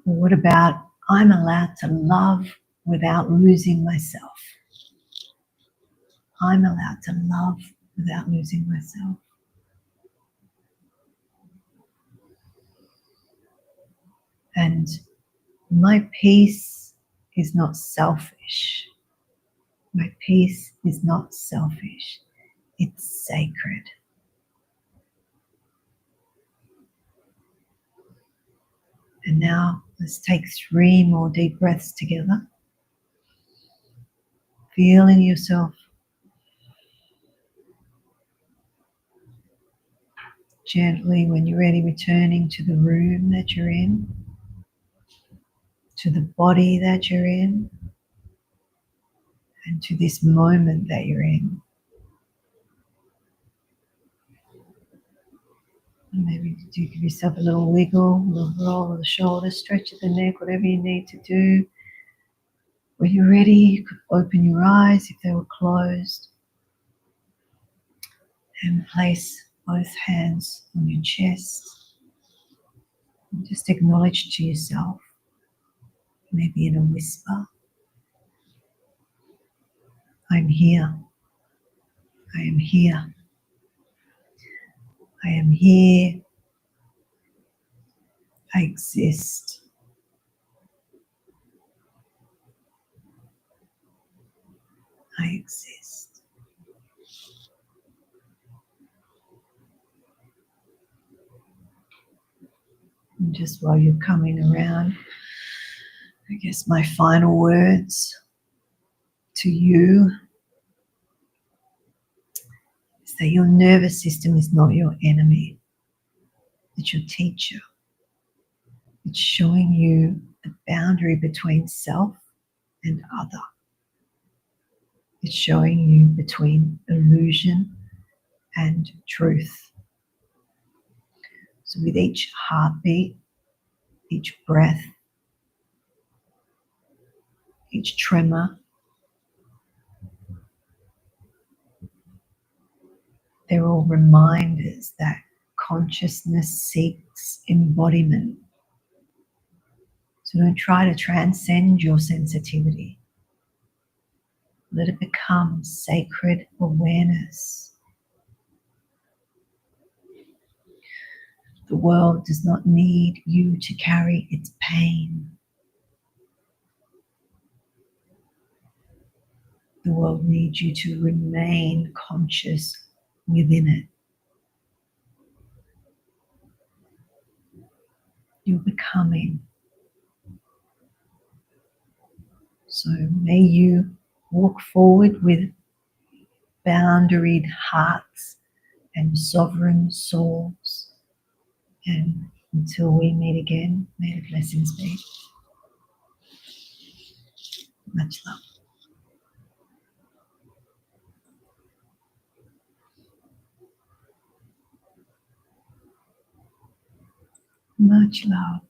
Or what about I'm allowed to love without losing myself? I'm allowed to love without losing myself. And my peace is not selfish. My peace is not selfish. It's sacred. And now let's take 3 more deep breaths together. Feeling yourself gently, when you're ready, returning to the room that you're in, to the body that you're in, and to this moment that you're in. And maybe do give yourself a little wiggle, a little roll of the shoulders, stretch of the neck, whatever you need to do. When you're ready, you could open your eyes if they were closed and place both hands on your chest. And just acknowledge to yourself, maybe in a whisper, I'm here. I am here. I am here. I exist. I exist. And just while you're coming around, I guess my final words to you is that your nervous system is not your enemy. It's your teacher. It's showing you the boundary between self and other. It's showing you between illusion and truth. So with each heartbeat, each breath, each tremor, they're all reminders that consciousness seeks embodiment. So don't try to transcend your sensitivity. Let it become sacred awareness. The world does not need you to carry its pain. The world needs you to remain conscious within it. You're becoming. So may you walk forward with boundaried hearts and sovereign souls. And until we meet again, may the blessings be. Much love. Much love.